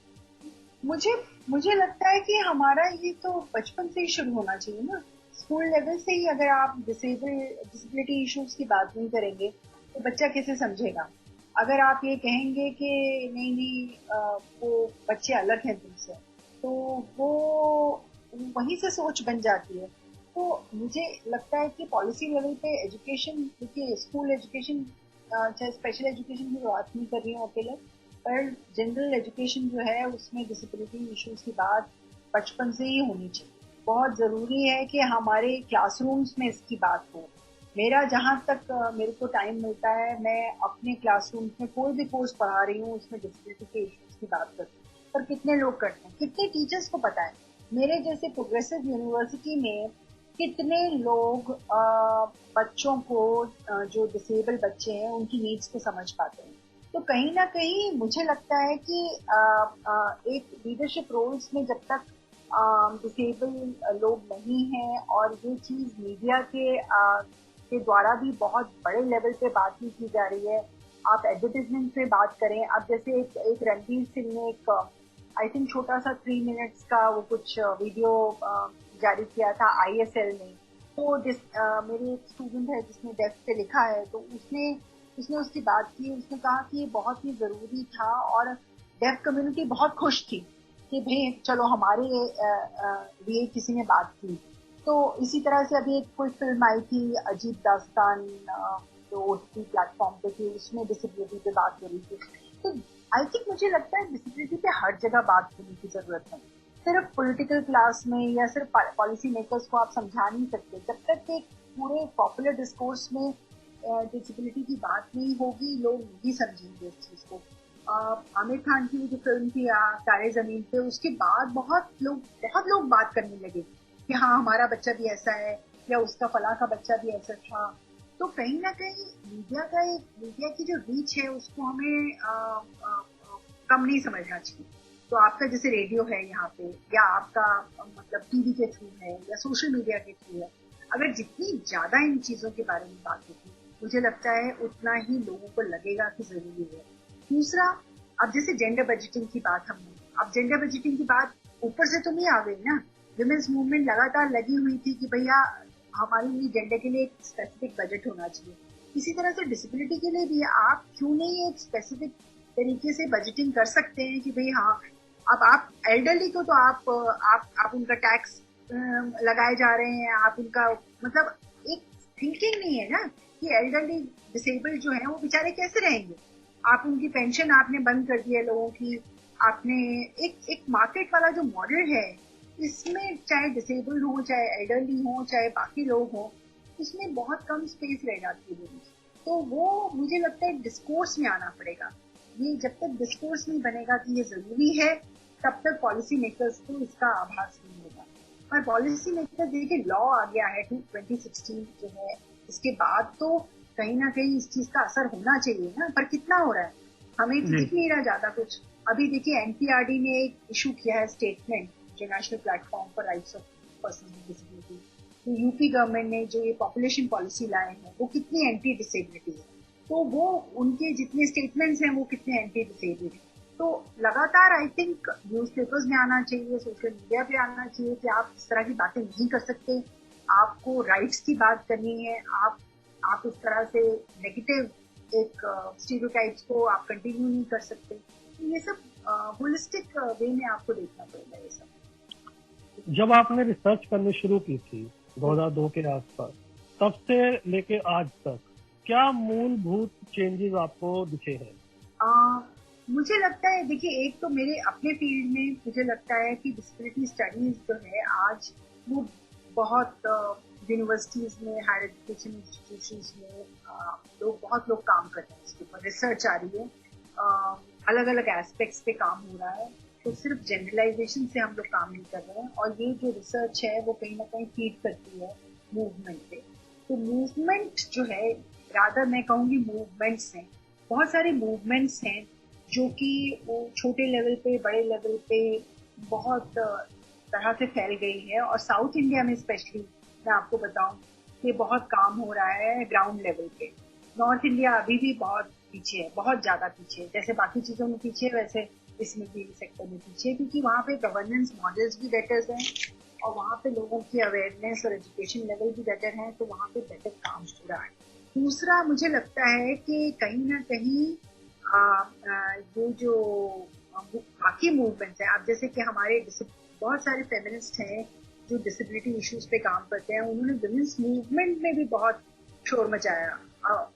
मुझे लगता है कि हमारा ये तो बचपन से ही शुरू होना चाहिए ना, स्कूल लेवल से ही। अगर आप डिसेबिलिटी इश्यूज की बात नहीं करेंगे तो बच्चा कैसे समझेगा? अगर आप ये कहेंगे कि नहीं वो बच्चे अलग हैं तुमसे, तो वो वहीं से सोच बन जाती है। तो मुझे लगता है कि पॉलिसी लेवल पे एजुकेशन, देखिए स्कूल एजुकेशन, चाहे स्पेशल एजुकेशन की बात नहीं कर रही हूँ अकेले, पर जनरल एजुकेशन जो है उसमें डिसेबिलिटी इश्यूज की बात बचपन से ही होनी चाहिए। बहुत जरूरी है कि हमारे क्लासरूम्स में इसकी बात हो। मेरा जहाँ तक मेरे को टाइम मिलता है, मैं अपने क्लासरूम में कोई भी कोर्स पढ़ा रही हूँ उसमें डिसेबिलिटी के इश्यूज की बात करती हूँ। पर कितने लोग करते हैं, कितने टीचर्स को पता है? मेरे जैसे प्रोग्रेसिव यूनिवर्सिटी में कितने लोग बच्चों को, जो डिसेबल बच्चे हैं, उनकी नीड्स को समझ पाते हैं? तो कहीं ना कहीं मुझे लगता है कि एक लीडरशिप रोल्स में जब तक डिसेबल लोग नहीं हैं, और ये चीज मीडिया के द्वारा भी बहुत बड़े लेवल पे बात नहीं की जा रही है। आप एडवर्टाइजमेंट पे बात करें, अब जैसे एक रणवीर सिंह ने एक आई थिंक छोटा सा 3 मिनट्स का वो कुछ वीडियो जारी किया था ISL ने। तो मेरे एक स्टूडेंट है जिसने डेस्क पे लिखा है, तो उसने उसने उसकी बात की, उसने कहा कि ये बहुत ही जरूरी था और डेफ कम्युनिटी बहुत खुश थी कि भाई चलो हमारे लिए किसी ने बात की। तो इसी तरह से अभी एक कोई फिल्म आई थी अजीब दास्तान, जो ओटीटी प्लेटफॉर्म पे थी, उसमें डिसेबिलिटी पे बात हो रही थी। तो आई थिंक मुझे लगता है डिसेबिलिटी पे हर जगह बात करने की जरूरत है। सिर्फ पॉलिटिकल क्लास में या सिर्फ पॉलिसी मेकर्स को आप समझा नहीं सकते। जब तक एक पूरे पॉपुलर डिस्कोर्स में डिसेबिलिटी की बात नहीं होगी, लोग नहीं समझेंगे इस चीज को। आमिर खान की जो फिल्म थी तारे जमीन पे, उसके बाद बहुत लोग बात करने लगे कि हाँ हमारा बच्चा भी ऐसा है या उसका फला का बच्चा भी ऐसा था। तो कहीं ना कहीं मीडिया की जो रीच है उसको हमें कम नहीं समझना चाहिए। तो आपका जैसे रेडियो है यहाँ पे, या आपका मतलब टीवी के थ्रू है या सोशल मीडिया के थ्रू है, अगर जितनी ज्यादा इन चीजों के बारे में बात होगी, मुझे लगता है उतना ही लोगों को लगेगा कि जरूरी है। दूसरा, अब जैसे जेंडर बजटिंग की बात हमने, अब जेंडर बजटिंग की बात ऊपर से तो नहीं आ गई ना। विमेंस मूवमेंट लगातार लगी हुई थी कि भैया हमारे लिए जेंडर के लिए एक स्पेसिफिक बजट होना चाहिए। इसी तरह से डिसेबिलिटी के लिए भी आप क्यों नहीं एक स्पेसिफिक तरीके से बजटिंग कर सकते हैं कि भाई हाँ, अब आप एल्डरली को तो आप उनका टैक्स लगाए जा रहे हैं, आप उनका मतलब एक थिंकिंग नहीं है ना कि एल्डरली डिसेबल्ड जो है वो बेचारे कैसे रहेंगे। आप उनकी पेंशन आपने बंद कर दी है लोगों की। आपने एक मार्केट वाला जो मॉडल है, इसमें चाहे डिसेबल्ड हो, चाहे एल्डरली हो, चाहे बाकी लोग हो, उसमें बहुत कम स्पेस रह जाती है लोगों की। तो वो मुझे लगता है डिस्कोर्स में आना पड़ेगा। ये जब तक डिस्कोर्स नहीं बनेगा कि ये जरूरी है, तब तक पॉलिसी मेकर्स को इसका आभास नहीं होगा। और पॉलिसी मेकर्स देखिए, लॉ आ गया है 2016 जो है, इसके बाद तो कहीं ना कहीं इस चीज का असर होना चाहिए ना, पर कितना हो रहा है हमें दिख नहीं रहा ज्यादा कुछ। अभी देखिए एनपीआरडी ने एक इशू किया है स्टेटमेंट, जो national platform for rights of person with disability. तो यूपी गवर्नमेंट ने जो ये पॉपुलेशन पॉलिसी लाए हैं वो कितनी एंटी डिसेबिलिटी है, तो वो उनके जितने स्टेटमेंट्स हैं वो कितने एंटी डिसेबिलिटी है। तो लगातार आई थिंक न्यूज़पेपर्स में आना चाहिए, सोशल मीडिया पे आना चाहिए कि आप इस तरह की बातें नहीं कर सकते, आपको राइट्स की बात करनी है। आप इस तरह से नेगेटिव एक स्टीरियोटाइप्स को आप कंटिन्यू नहीं कर सकते। तो ये सब होलिस्टिक वे में आपको देखना पड़ेगा ये सब।
जब आपने रिसर्च करनी शुरू की थी 2002 के आसपास, तब से लेके आज तक क्या मूलभूत चेंजेस आपको दिखे हैं?
मुझे लगता है, देखिए एक तो मेरे अपने फील्ड में मुझे लगता है कि डिसेबिलिटी स्टडीज जो है आज वो बहुत यूनिवर्सिटीज में, हायर एजुकेशन इंस्टीट्यूशंस में बहुत लोग काम कर रहे हैं, इसके ऊपर रिसर्च आ रही है, अलग अलग एस्पेक्ट्स पे काम हो रहा है। तो सिर्फ जनरलाइजेशन से हम लोग काम नहीं कर रहे हैं, और ये जो रिसर्च है वो कहीं ना कहीं फीड करती है मूवमेंट पे। तो मूवमेंट जो है, रादर मैं कहूँगी मूवमेंट्स हैं, बहुत सारे मूवमेंट्स हैं जो कि वो छोटे लेवल पे, बड़े लेवल पे बहुत तरह से फैल गई है। और साउथ इंडिया में स्पेशली मैं आपको बताऊं कि बहुत काम हो रहा है ग्राउंड लेवल पे। नॉर्थ इंडिया अभी भी बहुत पीछे है, बहुत ज्यादा पीछे है। जैसे बाकी चीजों में पीछे है, वैसे इसमें भी सेक्टर में पीछे है, क्योंकि वहाँ पे गवर्नेंस मॉडल्स भी बेटर हैं और वहाँ पे लोगों की अवेयरनेस और एजुकेशन लेवल भी बेटर है, तो वहाँ पे बेटर काम हो रहा है। दूसरा मुझे लगता है कि कहीं ना कहीं ये जो बाकी मूवमेंट्स हैं, आप जैसे कि हमारे बहुत सारे फेमिनिस्ट हैं जो डिसेबिलिटी इश्यूज पे काम करते हैं, उन्होंने विमेंस मूवमेंट में भी बहुत शोर मचाया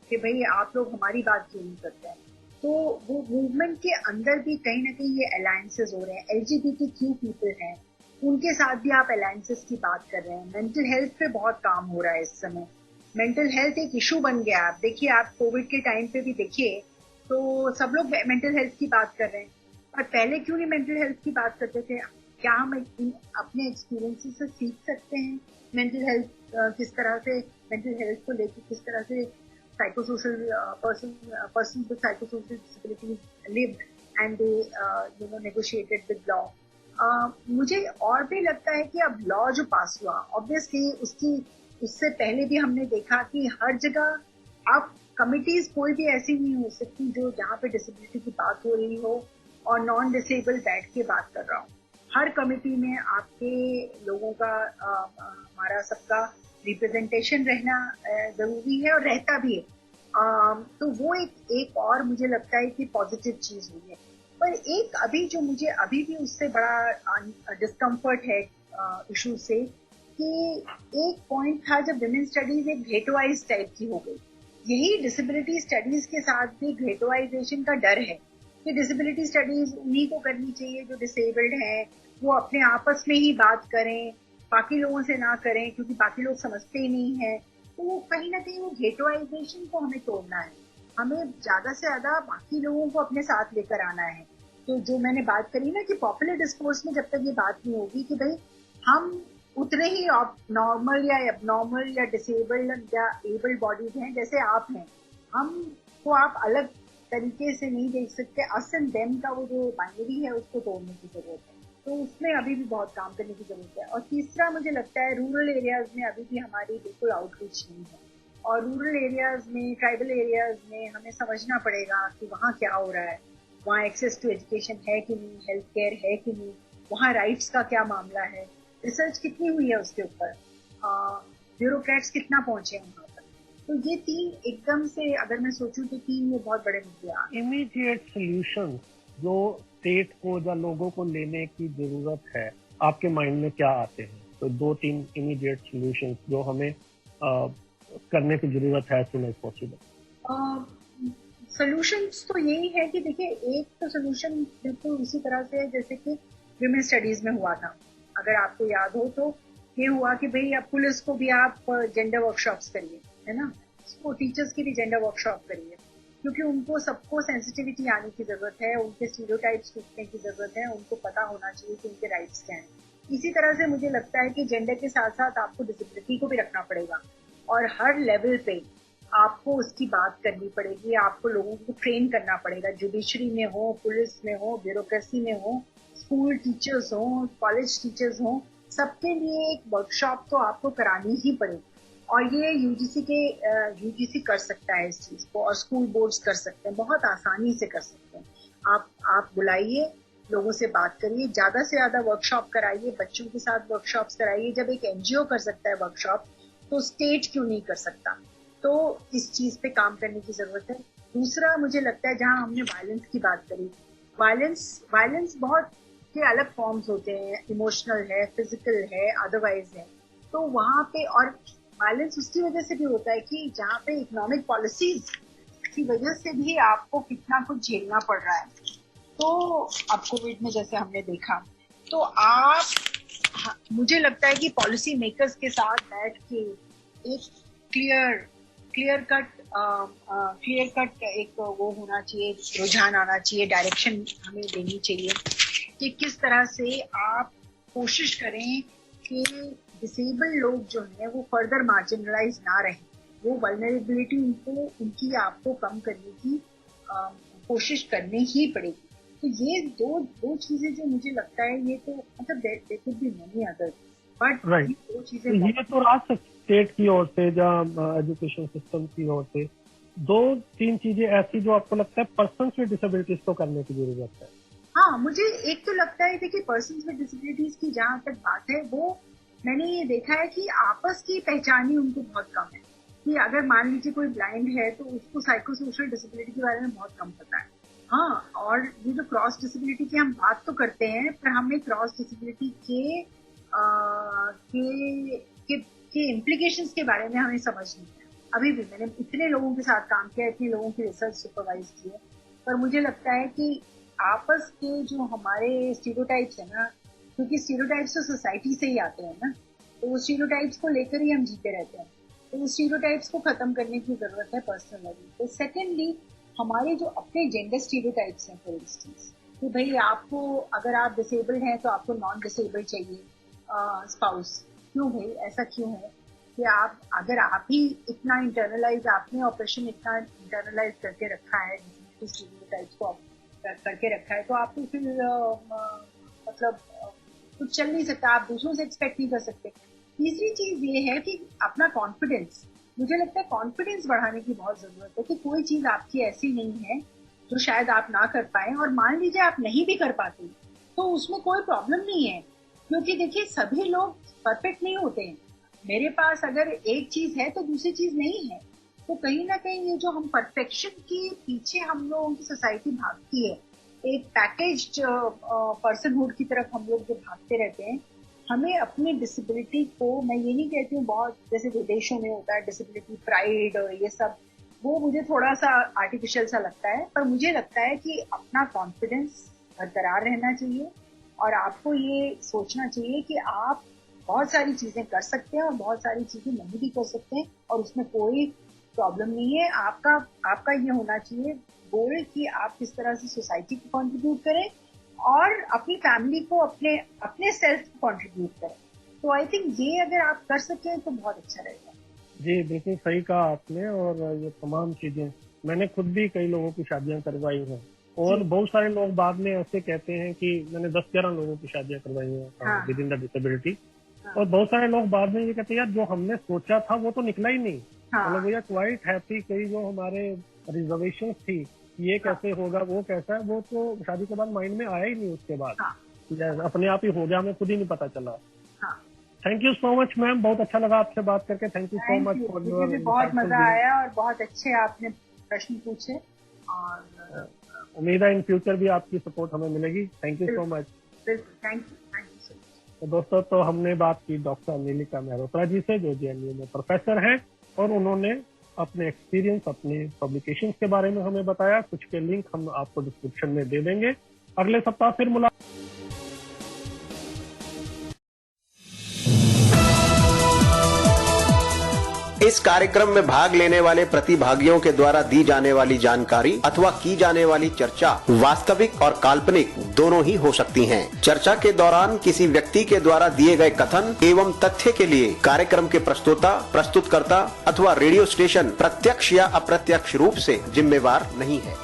कि भाई आप लोग हमारी बात क्यों नहीं करते हैं। तो वो मूवमेंट के अंदर भी कहीं ना कहीं ये अलायंसेस हो रहे हैं। LGBTQ पीपल हैं, उनके साथ भी आप अलायंसेस की बात कर रहे हैं। मेंटल हेल्थ पे बहुत काम हो रहा है इस समय। मेंटल हेल्थ एक इशू बन गया। आप देखिए, आप कोविड के टाइम पे भी देखिए तो सब लोग मेंटल हेल्थ की बात कर रहे हैं, और पहले क्यों नहीं मेंटल हेल्थ की बात करते थे। क्या हम अपने एक्सपीरियंसेस से सीख सकते हैं मेंटल हेल्थ, किस तरह से मेंटल हेल्थ को लेकर किस तरह से psychosocial person with psychosocial disabilities lived and they negotiated with law. मुझे और भी लगता है कि अब लॉ जो पास हुआ, ऑब्वियसली उससे पहले भी हमने देखा कि हर जगह अब कमिटीज कोई भी ऐसी नहीं हो सकती जो जहाँ पे डिसेबिलिटी की बात हो रही हो और नॉन डिसेबल बैठ के बात कर रहा हो। हर कमिटी में आपके लोगों का, हमारा सबका रिप्रेजेंटेशन रहना जरूरी है और रहता भी है। तो वो एक और मुझे लगता है कि पॉजिटिव चीज हुई है। पर एक अभी जो मुझे अभी भी उससे बड़ा डिस्कम्फर्ट है इशू से, कि एक पॉइंट था जब विमेन स्टडीज एक ग्रेटोवाइज टाइप की हो गई। यही डिसेबिलिटी स्टडीज के साथ भी ग्रेटोवाइजेशन का डर है कि डिसेबिलिटी स्टडीज उन्हीं को करनी चाहिए जो डिसेबल्ड हैं, वो अपने आपस में ही बात करें, बाकी लोगों से ना करें क्योंकि बाकी लोग समझते ही नहीं है। तो वो कहीं ना कहीं वो गेटोइजेशन को हमें तोड़ना है, हमें ज्यादा से ज्यादा बाकी लोगों को अपने साथ लेकर आना है। तो जो मैंने बात करी ना कि पॉपुलर डिस्कोर्स में जब तक ये बात नहीं होगी कि भाई हम उतने ही नॉर्मल या एबनॉर्मल या डिसेबल्ड या एबल्ड बॉडीज हैं जैसे आप हैं, हमको आप अलग तरीके से नहीं देख सकते। अस एंड देम का वो जो बाइनरी है उसको तोड़ने की जरूरत है। तो उसमें अभी भी बहुत काम करने की जरूरत है। और तीसरा मुझे लगता है रूरल एरियाज में अभी भी हमारी बिल्कुल आउटरीच नहीं है, और रूरल एरियाज में, ट्राइबल एरियाज में हमें समझना पड़ेगा कि वहाँ क्या हो रहा है, वहाँ एक्सेस टू एजुकेशन है कि नहीं, हेल्थ केयर है कि नहीं, वहाँ राइट्स का क्या मामला है, रिसर्च कितनी हुई है उसके ऊपर, ब्यूरोक्रेट्स कितना पहुंचे हैं वहाँ पर। तो ये तीन एकदम से अगर मैं सोचूं तो तीन ये बहुत बड़े मुद्दे आ।
इमीडिएट सोल्यूशन जो स्टेट को या लोगों को लेने की जरूरत है, आपके माइंड में क्या आते हैं? तो 2-3 इमीडिएट सोल्यूशन जो हमें करने की जरूरत है as soon as possible।
Solutions तो यही है कि देखिए, एक तो सोल्यूशन बिल्कुल उसी तरह से जैसे कि विमेन स्टडीज में हुआ था। अगर आपको याद हो तो ये हुआ कि भाई अब पुलिस को भी आप जेंडर वर्कशॉप्स करिए, है ना, उसको टीचर्स की भी जेंडर वर्कशॉप करिए, क्योंकि उनको सबको सेंसिटिविटी आने की जरूरत है, उनके स्टीरियोटाइप्स टूटने की जरूरत है, उनको पता होना चाहिए कि उनके राइट्स क्या हैं। इसी तरह से मुझे लगता है कि जेंडर के साथ साथ आपको डिसेबिलिटी को भी रखना पड़ेगा, और हर लेवल पे आपको उसकी बात करनी पड़ेगी, आपको लोगों को ट्रेन करना पड़ेगा, जुडिशरी में हो, पुलिस में हो, ब्यूरोक्रेसी में हो, स्कूल टीचर्स हो, कॉलेज टीचर्स हो, सबके लिए एक वर्कशॉप तो आपको करानी ही पड़ेगी। और ये यूजीसी कर सकता है इस चीज को, और स्कूल बोर्ड्स कर सकते हैं, बहुत आसानी से कर सकते हैं। आप बुलाइए, लोगों से बात करिए, ज्यादा से ज्यादा वर्कशॉप कराइए, बच्चों के साथ वर्कशॉप्स कराइए। जब एक एनजीओ कर सकता है वर्कशॉप, तो स्टेट क्यों नहीं कर सकता? तो इस चीज पे काम करने की जरूरत है। दूसरा मुझे लगता है, जहां हमने वायलेंस की बात करी, वायलेंस बहुत के अलग फॉर्म्स होते हैं, इमोशनल है, फिजिकल है, अदरवाइज है। तो वहां पे, और वायलेंस उसकी वजह से भी होता है कि जहाँ पे इकोनॉमिक पॉलिसीज की वजह से भी आपको कितना कुछ झेलना पड़ रहा है। तो अब कोविड में जैसे हमने देखा, तो मुझे लगता है कि पॉलिसी मेकर्स के साथ बैठ के एक क्लियर कट एक वो होना चाहिए, रुझान आना चाहिए, डायरेक्शन हमें देनी चाहिए कि किस तरह से आप कोशिश करें कि डिसेबल्ड लोग जो हैं वो फर्दर मार्जिनलाइज ना रहें, वो वल्नरेबिलिटी उनकी आपको कम करने की कोशिश करनी ही पड़ेगी। तो ये दो चीजें जो मुझे लगता है, ये तो मतलब there could be many other, but ये दो चीजें,
ये तो राज स्टेट की ओर से या एजुकेशन सिस्टम की ओर से 2-3 चीजें ऐसी जो आपको लगता है पर्सन्स विद डिसेबिलिटीज को करने की जरूरत है।
हाँ, मुझे एक तो लगता है कि पर्सन्स विद डिसेबिलिटीज की जहाँ तक बात है, वो मैंने ये देखा है कि आपस की पहचान ही उनको बहुत कम है। कि अगर मान लीजिए कोई ब्लाइंड है तो उसको साइको सोशल डिसेबिलिटी के बारे में बहुत कम पता है। हाँ, और ये जो क्रॉस डिसेबिलिटी की हम बात तो करते हैं, पर हमें क्रॉस डिसेबिलिटी के इम्प्लीकेशंस के बारे में हमें समझ नहीं है। अभी भी मैंने इतने लोगों के साथ काम किया, इतने लोगों की रिसर्च सुपरवाइज की है, पर मुझे लगता है कि आपस के जो हमारे स्टीरियोटाइप्स है ना, क्योंकि स्टीरियोटाइप्स तो सोसाइटी से ही आते हैं ना, तो वो स्टीरियोटाइप्स को लेकर ही हम जीते रहते हैं। तो उस स्टीरियोटाइप्स को खत्म करने की जरूरत है पर्सनल लेवल पे। सेकेंडली, हमारे जो अपने जेंडर स्टीरियोटाइप्स हैं, फॉर इंस्टेंस, कि भाई आपको, अगर आप डिसेबल्ड हैं तो आपको नॉन डिसेबल्ड चाहिए स्पाउस। क्यों भाई, ऐसा क्यों है कि अगर आप ही इतना इंटरनलाइज, आपने ऑपरेशन इतना इंटरनलाइज करके रखा है, स्टीरियोटाइप्स को करके रखा है, तो आपको फिर मतलब कुछ चल नहीं सकता, आप दूसरों से एक्सपेक्ट नहीं कर सकते। तीसरी चीज ये है कि अपना कॉन्फिडेंस, मुझे लगता है कॉन्फिडेंस बढ़ाने की बहुत जरूरत है कि कोई चीज आपकी ऐसी नहीं है जो शायद आप ना कर पाए, और मान लीजिए आप नहीं भी कर पाते तो उसमें कोई प्रॉब्लम नहीं है, क्योंकि देखिए सभी लोग परफेक्ट नहीं होते हैं। मेरे पास अगर एक चीज है तो दूसरी चीज नहीं है, तो कहीं ना कहीं ये जो हम परफेक्शन के पीछे हम लोगों की सोसाइटी भागती है, एक पैकेज्ड पर्सनहुड की तरफ हम लोग जो भागते रहते हैं, हमें अपनी डिसेबिलिटी को, मैं ये नहीं कहती हूँ बहुत जैसे विदेशों में होता है डिसेबिलिटी प्राइड और ये सब, वो मुझे थोड़ा सा आर्टिफिशियल सा लगता है, पर मुझे लगता है कि अपना कॉन्फिडेंस बरकरार रहना चाहिए और आपको ये सोचना चाहिए कि आप बहुत सारी चीजें कर सकते हैं और बहुत सारी चीजें नहीं भी कर सकते हैं और उसमें कोई प्रॉब्लम नहीं है। आपका ये होना चाहिए गोल कि आप किस तरह से सोसाइटी को कंट्रीब्यूट करें और अपनी फैमिली को, अपने सेल्फ को कंट्रीब्यूट करें। तो आई थिंक ये अगर आप कर सकें तो बहुत अच्छा रहेगा।
जी बिल्कुल सही कहा आपने। और ये तमाम चीजें मैंने खुद भी कई लोगों की शादियां करवाई हैं और बहुत सारे लोग बाद में ऐसे कहते हैं कि मैंने 10-11 लोगों की शादियां करवाई हैं विद इन द डिसेबिलिटी। और बहुत सारे लोग बाद में ये कहते हैं यार जो हमने सोचा था वो तो निकला ही नहीं। मतलब वी आर क्वाइट हैप्पी। कई जो हमारे रिजर्वेशन थी ये कैसे होगा, वो कैसा है, वो तो शादी के बाद माइंड में आया ही नहीं। उसके बाद अपने आप ही हो गया, हमें खुद ही नहीं पता चला। Thank you so much ma'am, बहुत अच्छा लगा आपसे बात करके। Thank you so much.
मुझे भी बहुत मजा आया और बहुत अच्छे आपने प्रश्न पूछे और
उम्मीद है इन फ्यूचर भी आपकी सपोर्ट हमें मिलेगी। Thank you so much.
Thank you so much.
तो दोस्तों, तो हमने बात की डॉक्टर नीलिका मेहरोत्रा जी से, जो JNU में प्रोफेसर हैं और उन्होंने अपने एक्सपीरियंस, अपने पब्लिकेशंस के बारे में हमें बताया। कुछ के लिंक हम आपको डिस्क्रिप्शन में दे देंगे। अगले सप्ताह फिर मुलाकात।
इस कार्यक्रम में भाग लेने वाले प्रतिभागियों के द्वारा दी जाने वाली जानकारी अथवा की जाने वाली चर्चा वास्तविक और काल्पनिक दोनों ही हो सकती हैं। चर्चा के दौरान किसी व्यक्ति के द्वारा दिए गए कथन एवं तथ्य के लिए कार्यक्रम के प्रस्तोता, प्रस्तुतकर्ता अथवा रेडियो स्टेशन प्रत्यक्ष या अप्रत्यक्ष रूप से जिम्मेवार नहीं है।